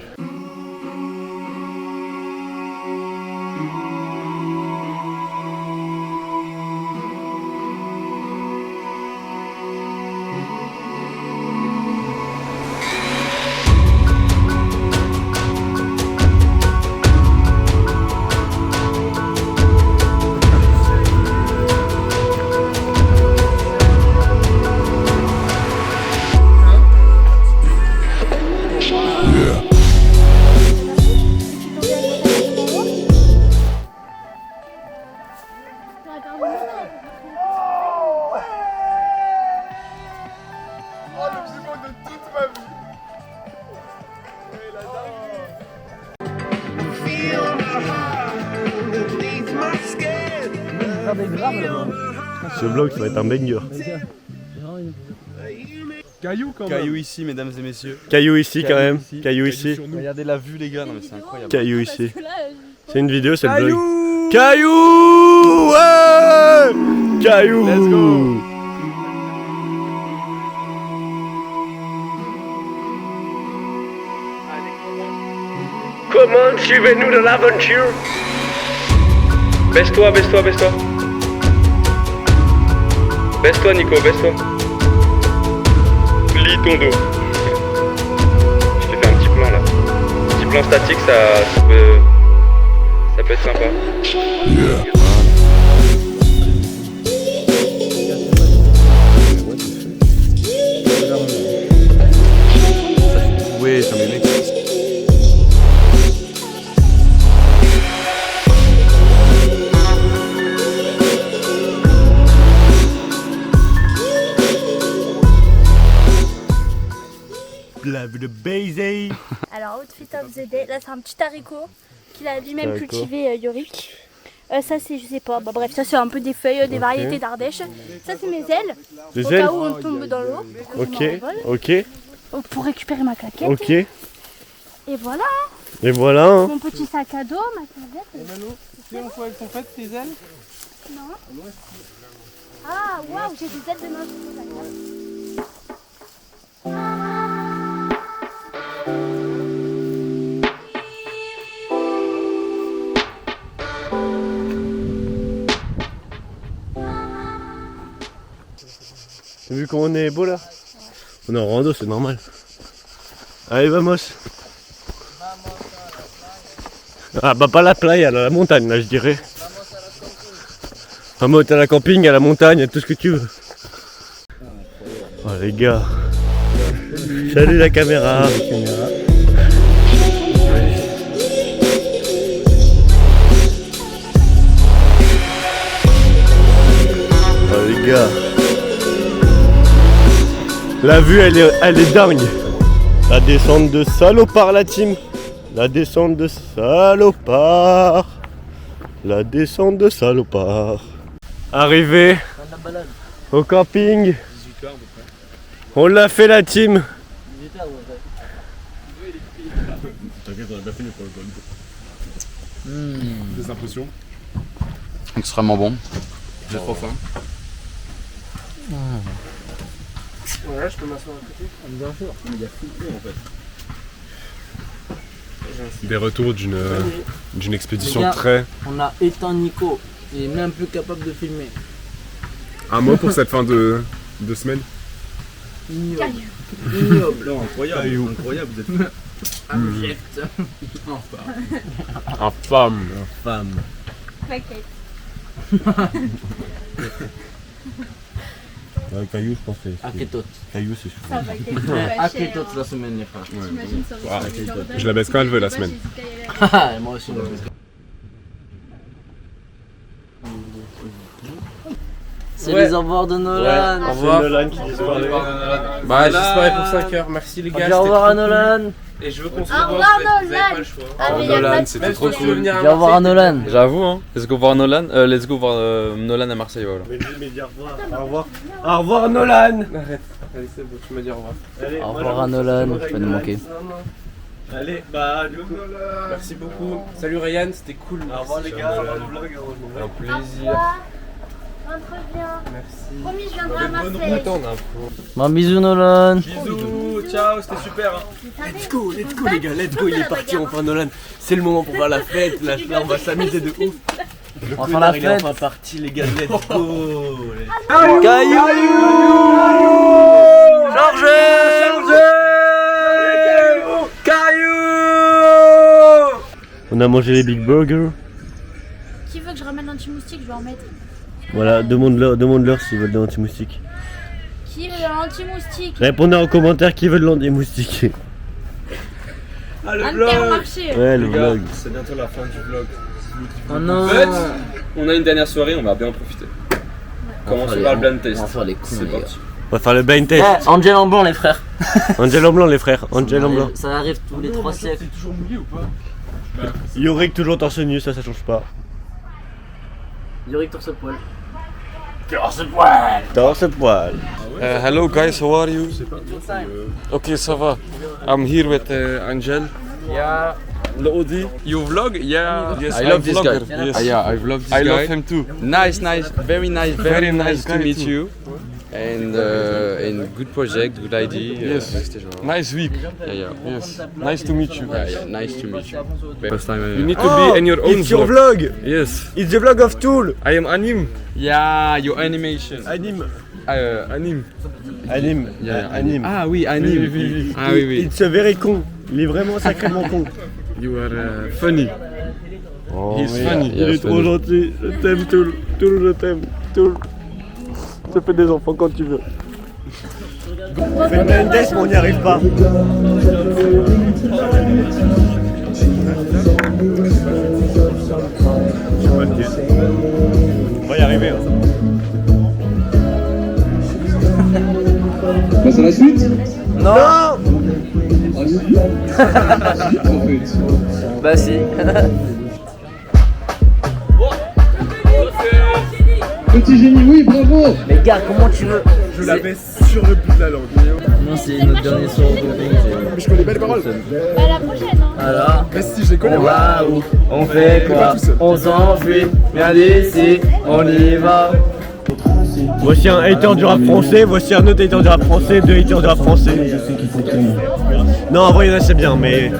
Oh, le plus beau de toute ma vie.
Ce vlog ça va être un banger.
Caillou quand même.
Caillou ici, mesdames et messieurs.
Caillou ici quand même. Caillou ici.
Regardez la vue les gars, non mais c'est incroyable.
Caillou ici. C'est une vidéo, c'est le vlog. Caillou. Ouais. Caillou.
Let's go.
Comment suivez-nous dans l'aventure? Baisse-toi, baisse-toi, baisse-toi. Baisse-toi Nico, baisse-toi. Plie ton dos. Je t'ai fait un petit plan là. Petit plan statique, ça peut être sympa.
Ouais, ça me mec.
La vue de baiser.
Alors, outfit of the day, là c'est un petit haricot qu'il a lui-même cultivé, Yorick. Ça c'est, je sais pas, bah bref, ça c'est un peu des feuilles, des variétés d'Ardèche. Ça c'est mes ailes, au cas où on tombe dans l'eau. Pour récupérer ma claquette.
Ok.
Et voilà.
Et voilà. Hein.
Mon petit sac à dos, ma serviette.
Et Mano, tu sais en quoi elles sont faites tes ailes?
Non. Ah waouh, j'ai des ailes de main.
T'as vu comment on est beau là? On est en rando, c'est normal. Allez, vamos. Ah bah pas la playa, à la montagne là je dirais. Vamos à la camping, à la montagne, à tout ce que tu veux. Oh les gars. Salut la caméra. Oh les gars. La vue elle est dingue. La descente de salopard la team. La descente de salopard. La descente de salopard. Arrivé au camping. On l'a fait la team.
T'inquiète, on a bien fini pour le gold.
Des impressions? Extrêmement bon. J'ai trop faim.
Voilà, je peux m'asseoir à côté.
Bien sûr.
Il y a foutu en fait.
Des retours d'une expédition
Les gars,
très...
On a éteint Nico, il est même plus capable de filmer.
Un mot pour cette fin de semaine?
Ignoble.
Non, incroyable, incroyable, vous êtes
Abject.
Infâme.
Infâme. Caillou, je pense que c'est.
Aketot.
Caillou, c'est
Ça va,
Aketot la semaine, les frères.
J'imagine ça va.
Je la baisse quand elle veut la semaine.
Moi aussi, moi aussi. C'est les au revoir de Nolan.
Au revoir.
Nolan qui disparaît.
Bah, j'espère pour 5 heures. Merci les gars.
Au revoir à Nolan.
Et je veux qu'on se
Au
revoie.
revoir,
Vous avez
Nolan.
pas le choix.
Ah, mais y a pas de
c'était
souci.
trop cool.
Au revoir à Nolan.
J'avoue, hein. Let's go voir Nolan. Let's go voir Nolan à Marseille, voilà.
Mais dis au revoir. Au revoir. Au revoir Nolan.
Arrête. Allez, c'est bon, tu m'as dit au revoir.
Allez,
Au revoir à Nolan, tu vas nous manquer.
Allez, bah du coup.
Merci beaucoup. Salut Ryan, c'était cool.
Au revoir les gars, au revoir le vlog.
Un
Au
plaisir.
revoir. Rentre bien.
Merci.
Promis, je viendrai à Marseille.
Attends, un peu.
Bon, bisous Nolan.
Bisous, ciao, c'était super. Hein.
Let's go les gars, let's go, il est parti enfin Nolan. C'est le moment pour faire la fête, là on va s'amuser de ouf. Le
On va faire la
il est
fête.
enfin parti les gars, let's go.
Caillou.
On a mangé les Big Burgers.
Qui veut que je ramène l'anti-moustique? Je vais en mettre.
Voilà, demande-leur s'ils veulent de l'anti-moustique.
Qui veut l'anti-moustique?
Répondez en commentaire qui veut de l'anti-moustique.
Ah, le
Intermarché.
Ouais, le vlog.
C'est bientôt la fin du vlog.
Oh non.
On a une dernière soirée, on va bien en profiter. Commençons par le blind test.
On va faire les cons,
C'est
les
parti.
On va faire le blind test.
Angel en blanc, les frères.
Angel en blanc les frères, Angel en blanc.
Ça arrive tous les 3 siècles.
toujours mouillé ou pas?
Yorick toujours torse nu, ça change pas.
Yorick torse poil.
Torse poil.
Hello guys, how are you? Ok, ça va. I'm here with Angel.
Yeah.
Lodi. You vlog? Yeah.
Yes,
I love this guy.
Yes. Yeah, I love this guy.
I love him too.
Nice, very nice to
guy
meet
too.
you. And good project, good idea.
Yes. Nice week.
Yeah.
Yes. Nice to meet you.
Yeah, nice to meet you. First time.
You need to be in your own
It's your vlog.
Yes.
It's the vlog of Tool.
I am Anim.
Yeah, your animation.
Anim.
Anim.
Anim.
Yeah.
Anim.
Ah oui, Anim.
Oui.
Ah oui.
It's a very con. Il est vraiment sacrément con.
You are funny.
Oh,
He's
mais
funny.
il est trop gentil. Je t'aime Tool. Tool, je t'aime. Tool. Je te fais des enfants quand tu veux. On fait une blind test mais on n'y arrive pas. On va y arriver. Hein.
Passe à la suite.
Non.
Ok,
Bah si.
Petit génie, oui, bravo.
Mais gars, comment tu veux?
Je l'avais sur le bout de la langue.
Non, c'est notre dernier soir au camping.
Mais je connais pas les paroles.
Bah la prochaine, hein.
Alors,
Mais si, je les connais.
on va où? On fait quoi? On s'enfuit. Viens d'ici, on y va.
Voici un hater du rap français, voici un autre hater du rap français, deux haters du rap français. Non, en vrai, il y en a, c'est bien, mais.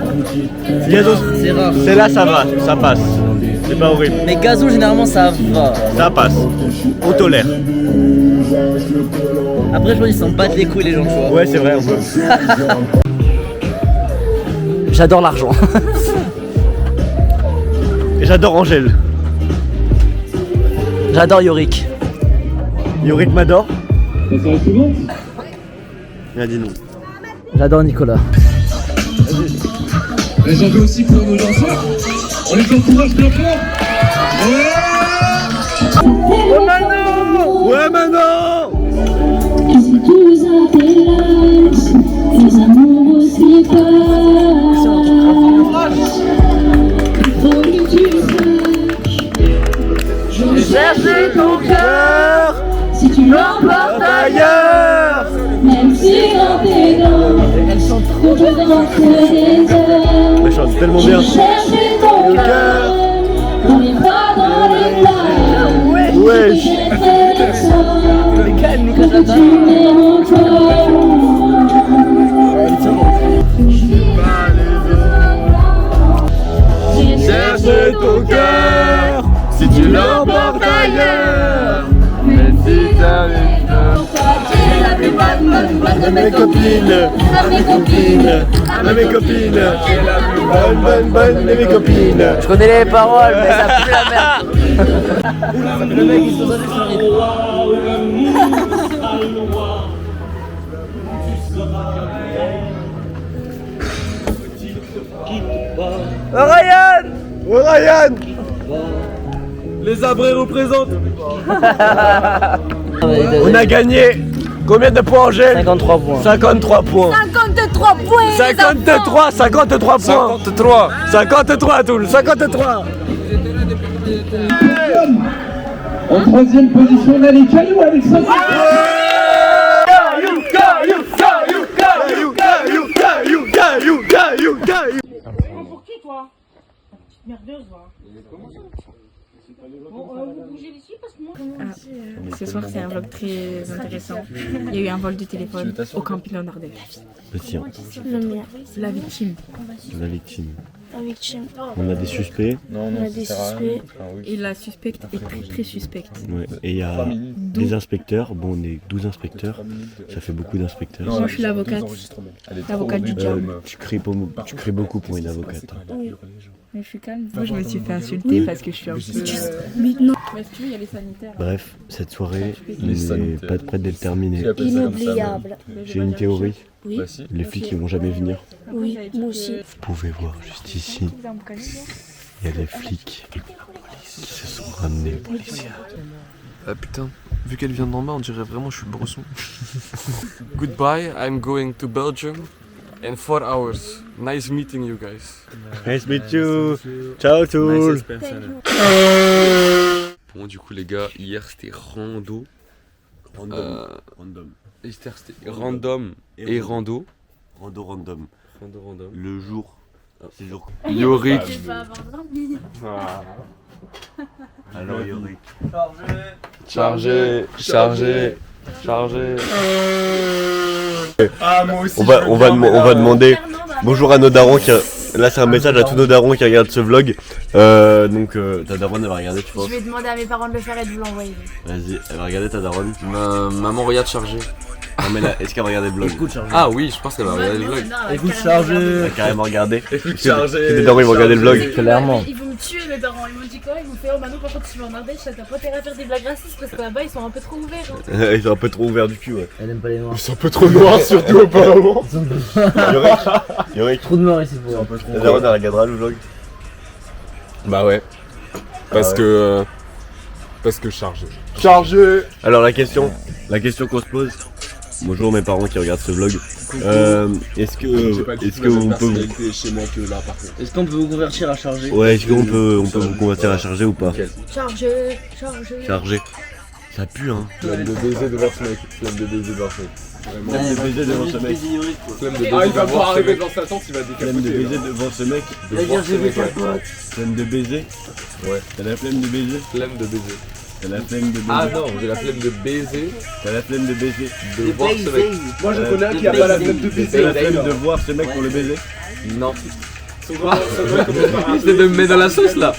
Gazo,
C'est rare.
c'est là, ça va, ça passe. C'est pas horrible.
Mais Gazo, généralement, ça va.
Ça passe. On tolère.
Après, je pense qu'ils s'en battent les couilles, les gens, tu vois.
Ouais, c'est vrai, on peut.
J'adore l'argent.
Et j'adore Angèle.
J'adore Yorick.
Yorick m'adore. Il a dit non.
J'adore Nicolas.
Et j'en veux aussi pour nos danseurs. On les encourage bien fort.
Ouais, Manon! Ouais, Manon!
Et si tu t'intéresses, tes amours aussi passent. Faut que tu saches. Je cherche ton cœur. Si tu l'emportes ailleurs, même si dans tes danses, on peut rentrer des heures.
Elle chante tellement bien.
Je cherche ton cœur. On ira dans les larmes.
Wesh.
Cherche ton cœur.
Si tu l'emportes ailleurs, même si t'arrives à mes copines, à mes copines, à mes copines, bonne, mes copines.
Je connais les paroles, mais ça pue la merde. Le mec, il se donne sur le Ryan!
Ryan!
Les abrés représentent.
On a gagné combien de points, Angèle?
53 points.
53 points.
53 points.
53 points. 53 Toul, 53.
En troisième position, on a les cailloux Alexandre.
Pour qui toi? Petite merdeuse, toi. Bon, vous bougez d'ici parce que moi. Ce soir, c'est un vlog très intéressant. Il y a eu un vol de téléphone au camping en Ardèche.
Le tien.
Le mien.
La victime.
La victime.
La victime.
On a des suspects.
On a des suspects.
Et la suspecte est très très suspecte.
Ouais. Et il y a des inspecteurs. Bon, on est 12 inspecteurs. Ça fait beaucoup d'inspecteurs.
Moi, je suis l'avocate. L'avocate du diable.
Tu cries beaucoup pour une avocate.
Oui.
Mais je suis calme. Moi, je me suis fait insulter parce que je suis un peu.
Mais non.
Mais si tu veux, il y a les sanitaires.
Bref, cette soirée n'est pas prête d'être terminée.
Inoubliable.
J'ai une théorie.
Oui.
Les flics ils vont jamais venir.
Oui, moi aussi.
Vous pouvez voir juste ici, il y a des flics qui se sont ramenés policiers.
Ah putain, vu qu'elle vient d'en bas, on dirait vraiment que je suis le bresson. Goodbye, I'm going to Belgium in 4 hours. Nice meeting you guys.
Nice meet you. Ciao Toul.
Bon, du coup, les gars, hier c'était rando.
Random.
C'était random et rando.
Random.
Random.
Le jour. C'est jour.
Yorick.
Alors Yorick.
Chargé.
Ah, moi aussi.
On va demander bonjour à nos darons qui. Là c'est un message à tous nos darons qui regardent ce vlog. Donc ta daronne elle va regarder, tu penses?
Je vais demander à mes parents de le faire et de vous l'envoyer.
Vas-y, elle va regarder ta daronne.
Maman regarde chargé.
Non mais là, est-ce qu'elle va regarder le vlog?
Ah oui, je pense qu'elle va regarder le vlog.
Écoute chargé.
Elle va carrément regarder.
Écoute chargé.
Les darons ils vont regarder le vlog.
Clairement.
Ils vont me tuer mes parents, ils m'ont dit quoi? Ils m'ont fait oh Manon par contre tu vas en Ardèche, t'as pas intérêt à faire des blagues racistes parce que là-bas ils sont un peu trop ouverts. Hein.
Ils sont un peu trop ouverts du cul, ouais.
Elle aime pas les noirs.
Ils sont un peu trop noirs surtout apparemment.
Yorick.
Trop de morts ici pour
Ta daronne elle regardera le vlog.
Bah ouais. Parce que chargé.
Chargé.
Alors la question qu'on se pose. Bonjour mes parents qui regardent ce vlog.
Est-ce que on peut vous...
chez moi que là par contre.
Est-ce qu'on peut vous convertir à charger?
Ouais, est-ce qu'on peut vous convertir à charger ou pas?
Chargé.
Charger. Ça pue hein.
Flemme de baiser devant ce mec. Flemme de baiser devant ce mec.
Flemme de baiser devant ce mec.
Ah, il va pouvoir arriver devant sa tente, il va décapoter.
Flemme de baiser devant ce mec. Flemme de baiser.
Ouais.
T'as la flemme de baiser?
Flemme de baiser.
T'as la flemme de baiser.
Ah non, j'ai la flemme de baiser.
T'as la flemme de baiser.
De voir ce mec. Moi je connais un qui a pas la flemme de baiser.
T'as la flemme de voir ce mec pour le baiser?
Non. C'est de me mettre dans la sauce là.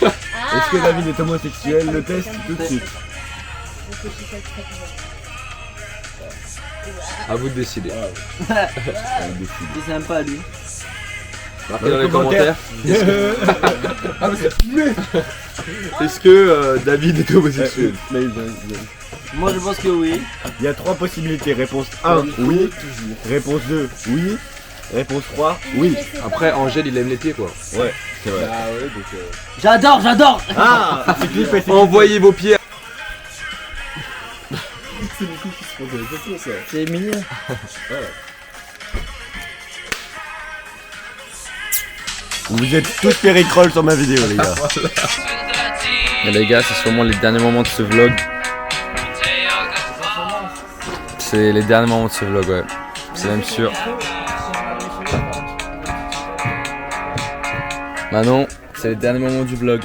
Est-ce que David est homosexuel? Le test tout de suite.
À vous de décider.
C'est sympa lui.
Marquez dans les commentaires.
Est-ce que David est homosexuel?
Moi je pense que oui.
Il y a 3 possibilités. Réponse 1, oui. Réponse 2, oui. Réponse 3, oui.
Après, Angèle, il aime les pieds quoi.
Ouais, c'est vrai.
Ah ouais, donc.
J'adore.
Ah,
envoyez vos pieds.
C'est Nico qui se pose des questions ça.
C'est mignon.
Vous êtes tous péricoles sur ma vidéo les gars.
Et les gars, c'est sûrement les derniers moments de ce vlog. C'est les derniers moments de ce vlog, ouais. C'est même sûr. Manon, c'est les derniers moments du vlog.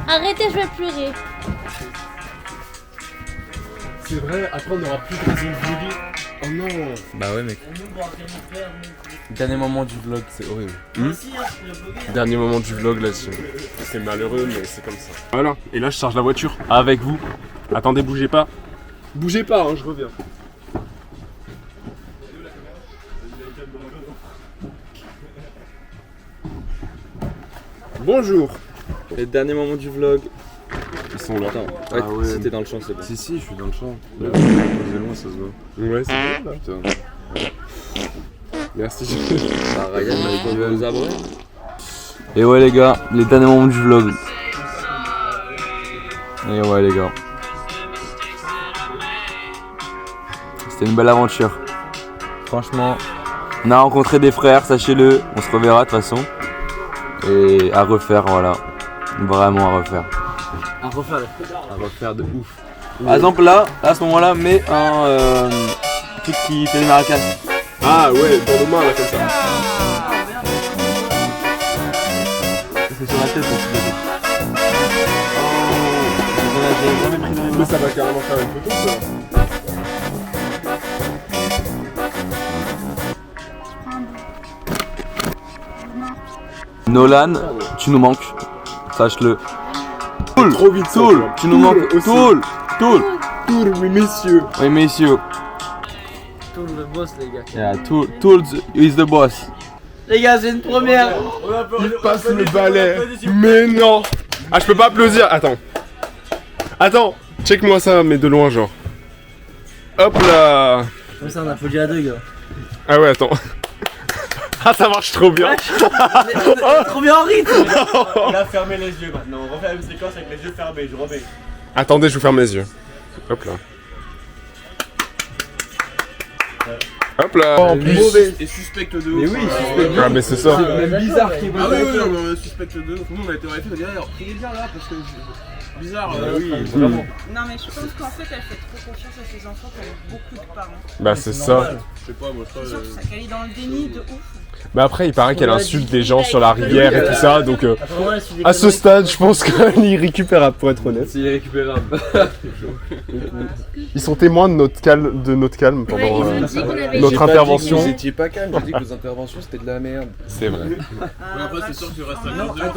Arrêtez, je vais pleurer.
C'est vrai, après on n'aura plus de raison de vlogger. Oh non.
Bah ouais mec. Dernier moment du vlog, c'est horrible.
Dernier moment du vlog là-dessus. C'est malheureux mais c'est comme ça. Voilà, et là je charge la voiture avec vous. Attendez, bougez pas. Bougez pas, hein, je reviens. Bonjour.
Les derniers moments du vlog.
Ils sont là.
Attends, ouais,
Ah ouais.
si t'es dans le champ, c'est bon.
Si, je suis dans le champ. Là, c'est loin, ça se voit. Ouais, c'est bon là. Putain. Merci.
Bah, Ryan m'a dit nous abonner. Et ouais les gars, les derniers moments du vlog. Et ouais les gars. C'était une belle aventure. Franchement, on a rencontré des frères, sachez-le. On se reverra de toute façon. Et à refaire, voilà. Vraiment à refaire.
À refaire.
À refaire de ouf. Par exemple là, à ce moment-là, mets un truc qui fait les maracas.
Ah ouais, dans nos mains là comme ça.
C'est sur la tête aussi.
Mais ça va carrément faire une photo ça.
Nolan, tu nous manques. Sache-le. Toul,
trop vite,
Toul, tu nous manques. Toul, Toul.
Toul, oui messieurs.
Oui messieurs.
Toul le boss les gars.
Yeah, Toul is the boss.
Les gars, c'est une première.
Il passe le balai. Mais non. Ah, je peux pas applaudir. Attends, check-moi ça, mais de loin, genre. Hop là.
Ouais, ça on applaudit à deux gars.
Ah ouais, attends. Ah, ça marche trop bien.
Trop bien en rythme.
Il a fermé les yeux maintenant. On refait la même séquence avec les yeux fermés. Je remets.
Attendez, je vous ferme les yeux. Hop là. Hop là.
En plus.
Mauvais et suspecte de ouf.
Mais oui, suspecte de
Ah, mais c'est ça.
C'est même bizarre qu'il
Ah
ait
oui,
pas
oui,
fait. Suspecte de ouf. Nous on a été vérifié, on a dit alors priez bien là parce que bizarre.
Oui,
vraiment.
Non mais je pense qu'en fait elle fait trop confiance à ses enfants comme beaucoup de parents.
Bah, c'est ça.
Je sais pas, moi je
C'est sûr que qu'elle est dans le déni de ouf.
Mais après, il paraît qu'elle insulte des gens sur la rivière et tout ça, donc à ce stade, je pense qu'il est récupérable, pour être honnête.
C'est irrécupérable.
Ils sont témoins de notre calme pendant notre intervention.
Vous étiez pas calme, j'ai dit que vos interventions c'était de la merde.
C'est vrai.
Après c'est sûr que tu restes à 15 heures.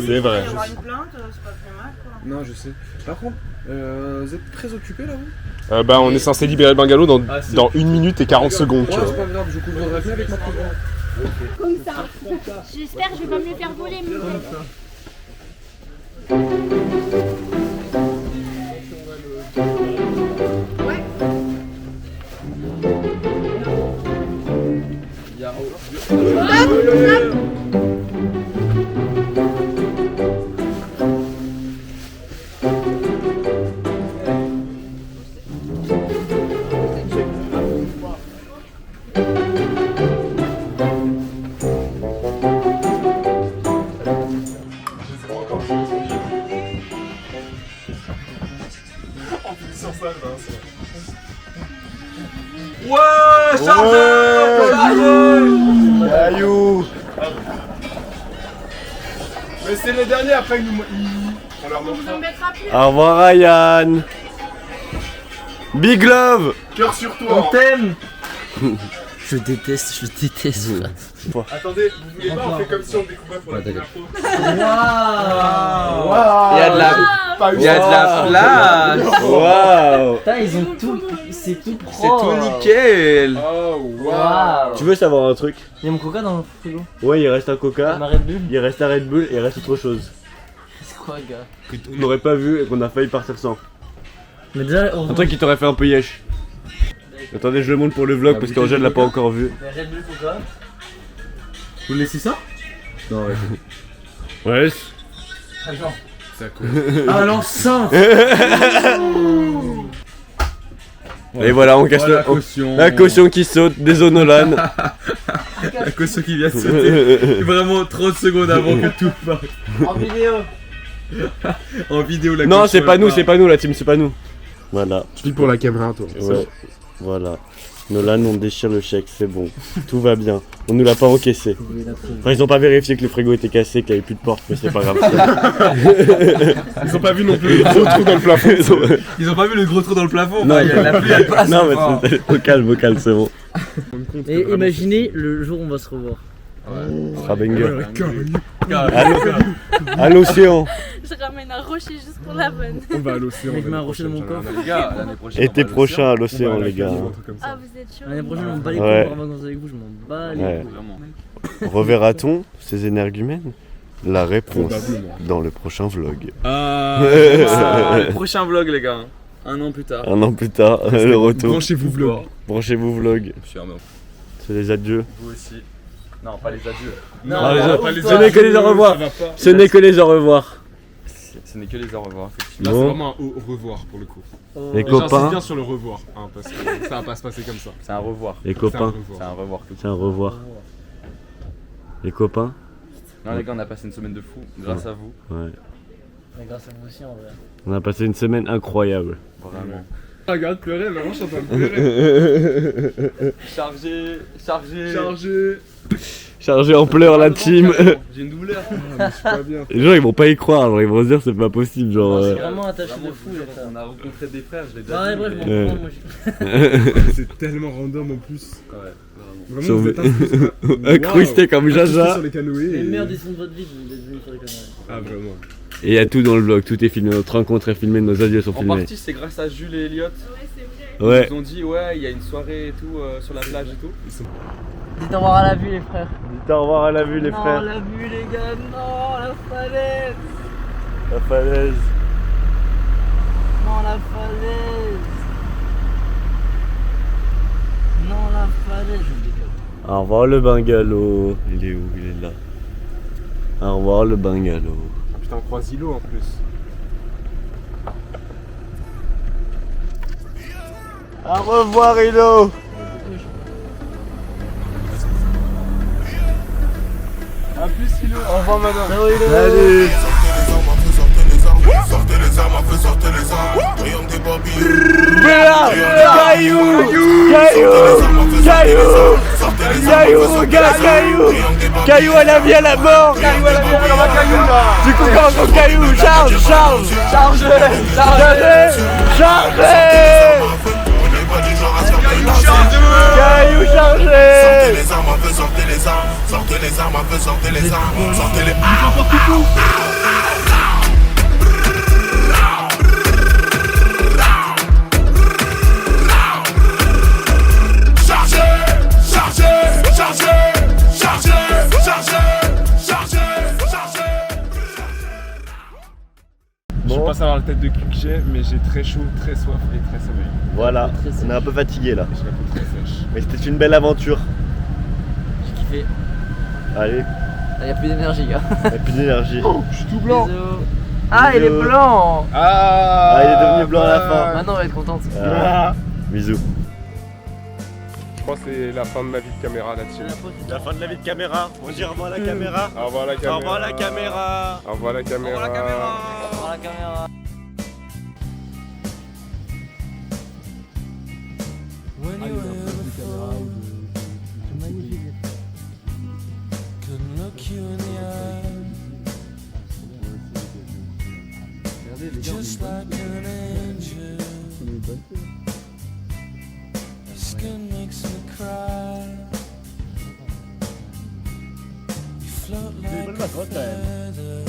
C'est vrai.
Il y aura une plainte, c'est pas très mal quoi.
Non, je sais. Par contre, vous êtes très occupés là vous?
Bah, on est censé libérer le bungalow dans 1 minute et 40 secondes, tu
Ouais,
vois.
c'est pas grave, je couvrirai bien avec ma plus grande.
Comme ça. J'espère que je vais pas me le faire voler.
Mais c'est les derniers, après on leur montre.
Au revoir Ryan. Big love.
Cœur sur toi.
On t'aime. Je déteste.
Attendez, vous voulez pas, on fait comme si on découvrait pour la première fois.
Waouh.
Il y a de la place.
Waouh.
Putain, ils ont tout. C'est tout
C'est
propre.
tout nickel.
Oh,
Waouh.
Tu veux savoir un truc?
Il y a mon coca dans le frigo.
Ouais, il reste un Coca.
Ma Red Bull.
Il reste un Red Bull et il reste autre chose.
C'est quoi, gars?
On n'aurait pas vu et qu'on a failli partir sans.
Mais déjà,
Un truc qui t'aurait fait un peu yesh. Attendez, je le montre pour le vlog parce qu'Angèle l'a pas encore vu.
Red Bull coca.
Vous laissez ça?
Non, ouais. Ouais.
C'est cool.
Ah, l'enceinte.
Et voilà, on casse
Oh,
la caution qui saute, désolé Nolan.
La caution qui vient de sauter. Vraiment 30 secondes avant que tout parte.
En vidéo.
En vidéo, la
Non,
caution,
c'est pas
elle
nous,
part.
c'est pas nous, la team, c'est pas nous. Voilà.
Tu dis pour la caméra, toi.
Ouais. Voilà. Nolan, on déchire le chèque, c'est bon. Tout va bien. On nous l'a pas encaissé. Enfin, ils ont pas vérifié que le frigo était cassé, qu'il y avait plus de porte, mais c'est pas grave.
Ils ont pas vu non plus le gros trou dans le plafond.
Ils ont pas vu le gros trou dans le plafond.
Non,
il y a la pluie, elle passe.
non,
fort.
mais au calme, c'est bon.
Et imaginez le jour où on va se revoir.
Ce sera banger.
Carrément.
À l'océan.
Je ramène un rocher juste pour la bonne.
On va à l'océan.
Je mets un rocher dans mon coffre.
Les gars, l'année prochaine.
Été prochain à l'océan, les gars.
Ah, vous êtes chaud.
L'année prochaine, on me bat les
Ouais.
couilles pour vacances avec vous, je m'en bats les
Ouais.
couilles.
Reverra-t-on ces énergumènes? La réponse
Probablement.
dans le prochain vlog.
Ah, le prochain vlog, les gars. Un an plus tard.
Un an plus tard, le retour.
Branchez-vous vlog.
Branchez-vous vlog.
Sûrement.
C'est les adieux.
Vous aussi. Non, pas les adieux.
Non,
ce n'est que les au revoir. Ce n'est que les au revoir.
Ce n'est que les au revoir, effectivement.
Là, c'est
Bon.
vraiment un au revoir pour le coup.
Les
Et j'insiste
copains.
bien sur le revoir, hein, parce que ça va pas se passer comme ça.
C'est un revoir.
Les copains.
C'est un revoir.
C'est un revoir. Les copains.
Non, les gars, on a passé une semaine de fou, grâce à vous.
Ouais.
Mais grâce à vous aussi, en vrai.
On a passé une semaine incroyable.
Vraiment.
Regarde, pleurer, vraiment, je suis en train de pleurer.
Chargé.
Chargé en pleurs la team.
J'ai une douleur.
Je suis pas bien.
Les gens ils vont pas y croire, genre ils vont se dire c'est pas possible, genre.
Je suis vraiment attaché de fou, les frères.
On a rencontré des frères, je l'ai
Ah,
déjà
ouais,
dit.
bref, je m'en fous, moi.
C'est tellement random en plus.
Ouais, vraiment.
Vraiment, vous êtes incrustés.
Incrusté comme
Incrustés
Jaja.
sur les canoës.
C'est
et-
le meilleur décision de votre vie, d'être venu sur les conneries.
Ah, vraiment.
Et il y a tout dans le vlog, tout est filmé, notre rencontre est filmée, nos adieux sont
En
filmés.
partie, c'est grâce à Jules et Elliot.
Ouais.
Ils nous ont dit, ouais, il y a une soirée et tout sur la plage et tout.
Dites au revoir à la vue, les frères.
Dites au revoir à la vue les
Non,
frères.
la vue, les gars, non, la falaise.
La falaise.
Non, la falaise. Non, la falaise. Je me décale.
Au revoir le bungalow. Il est où? Il est là. Au revoir le bungalow.
Putain, on croise Ilo en plus.
Au revoir Ilo.
A plus, Ilo. Au revoir, madame.
Salut.
Sortez les armes, feu, sortez les armes. Triomphe des Bobby.
Bella, Caillou, Caillou à la vie à la mort, Caillou à la vie à la mort, Caillou là. Du coup quand Caillou, charge, chargez, Caillou chargé.
Sortez les armes, feu, sortez les armes. Sortez les armes, feu, sortez les armes. Sortez les armes.
Je sais pas savoir la tête de cul que j'ai, mais j'ai très chaud, très soif et très sommeil.
Voilà, on est un peu fatigué là.
Je réponds très sèche.
Mais c'était une belle aventure.
J'ai kiffé.
Allez,
Il y a plus d'énergie, gars.
il n'y a plus d'énergie.
Je suis tout blanc.
Bisous. Ah, il est blanc.
Ah, il est devenu blanc à la fin.
Maintenant, on va être contente.
Bisous.
Je crois que c'est la fin de ma vie de caméra là-dessus.
La fin de la vie de caméra. On dit au revoir à la caméra.
Au revoir la caméra.
Au revoir la caméra.
Au revoir la caméra.
Au revoir la caméra.
When you ever fall, magnifique. look you in the eye. Just like an angel. Your skin makes me cry. You float like a feather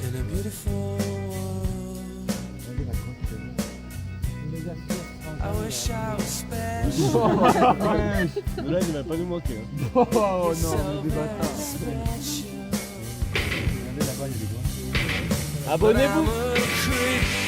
in a beautiful world. I wish I was special.
Là, il va pas nous manquer. Hein. Oh non, mais des bâtards. Regardez là-bas, il y a des doigts.
Abonnez-vous.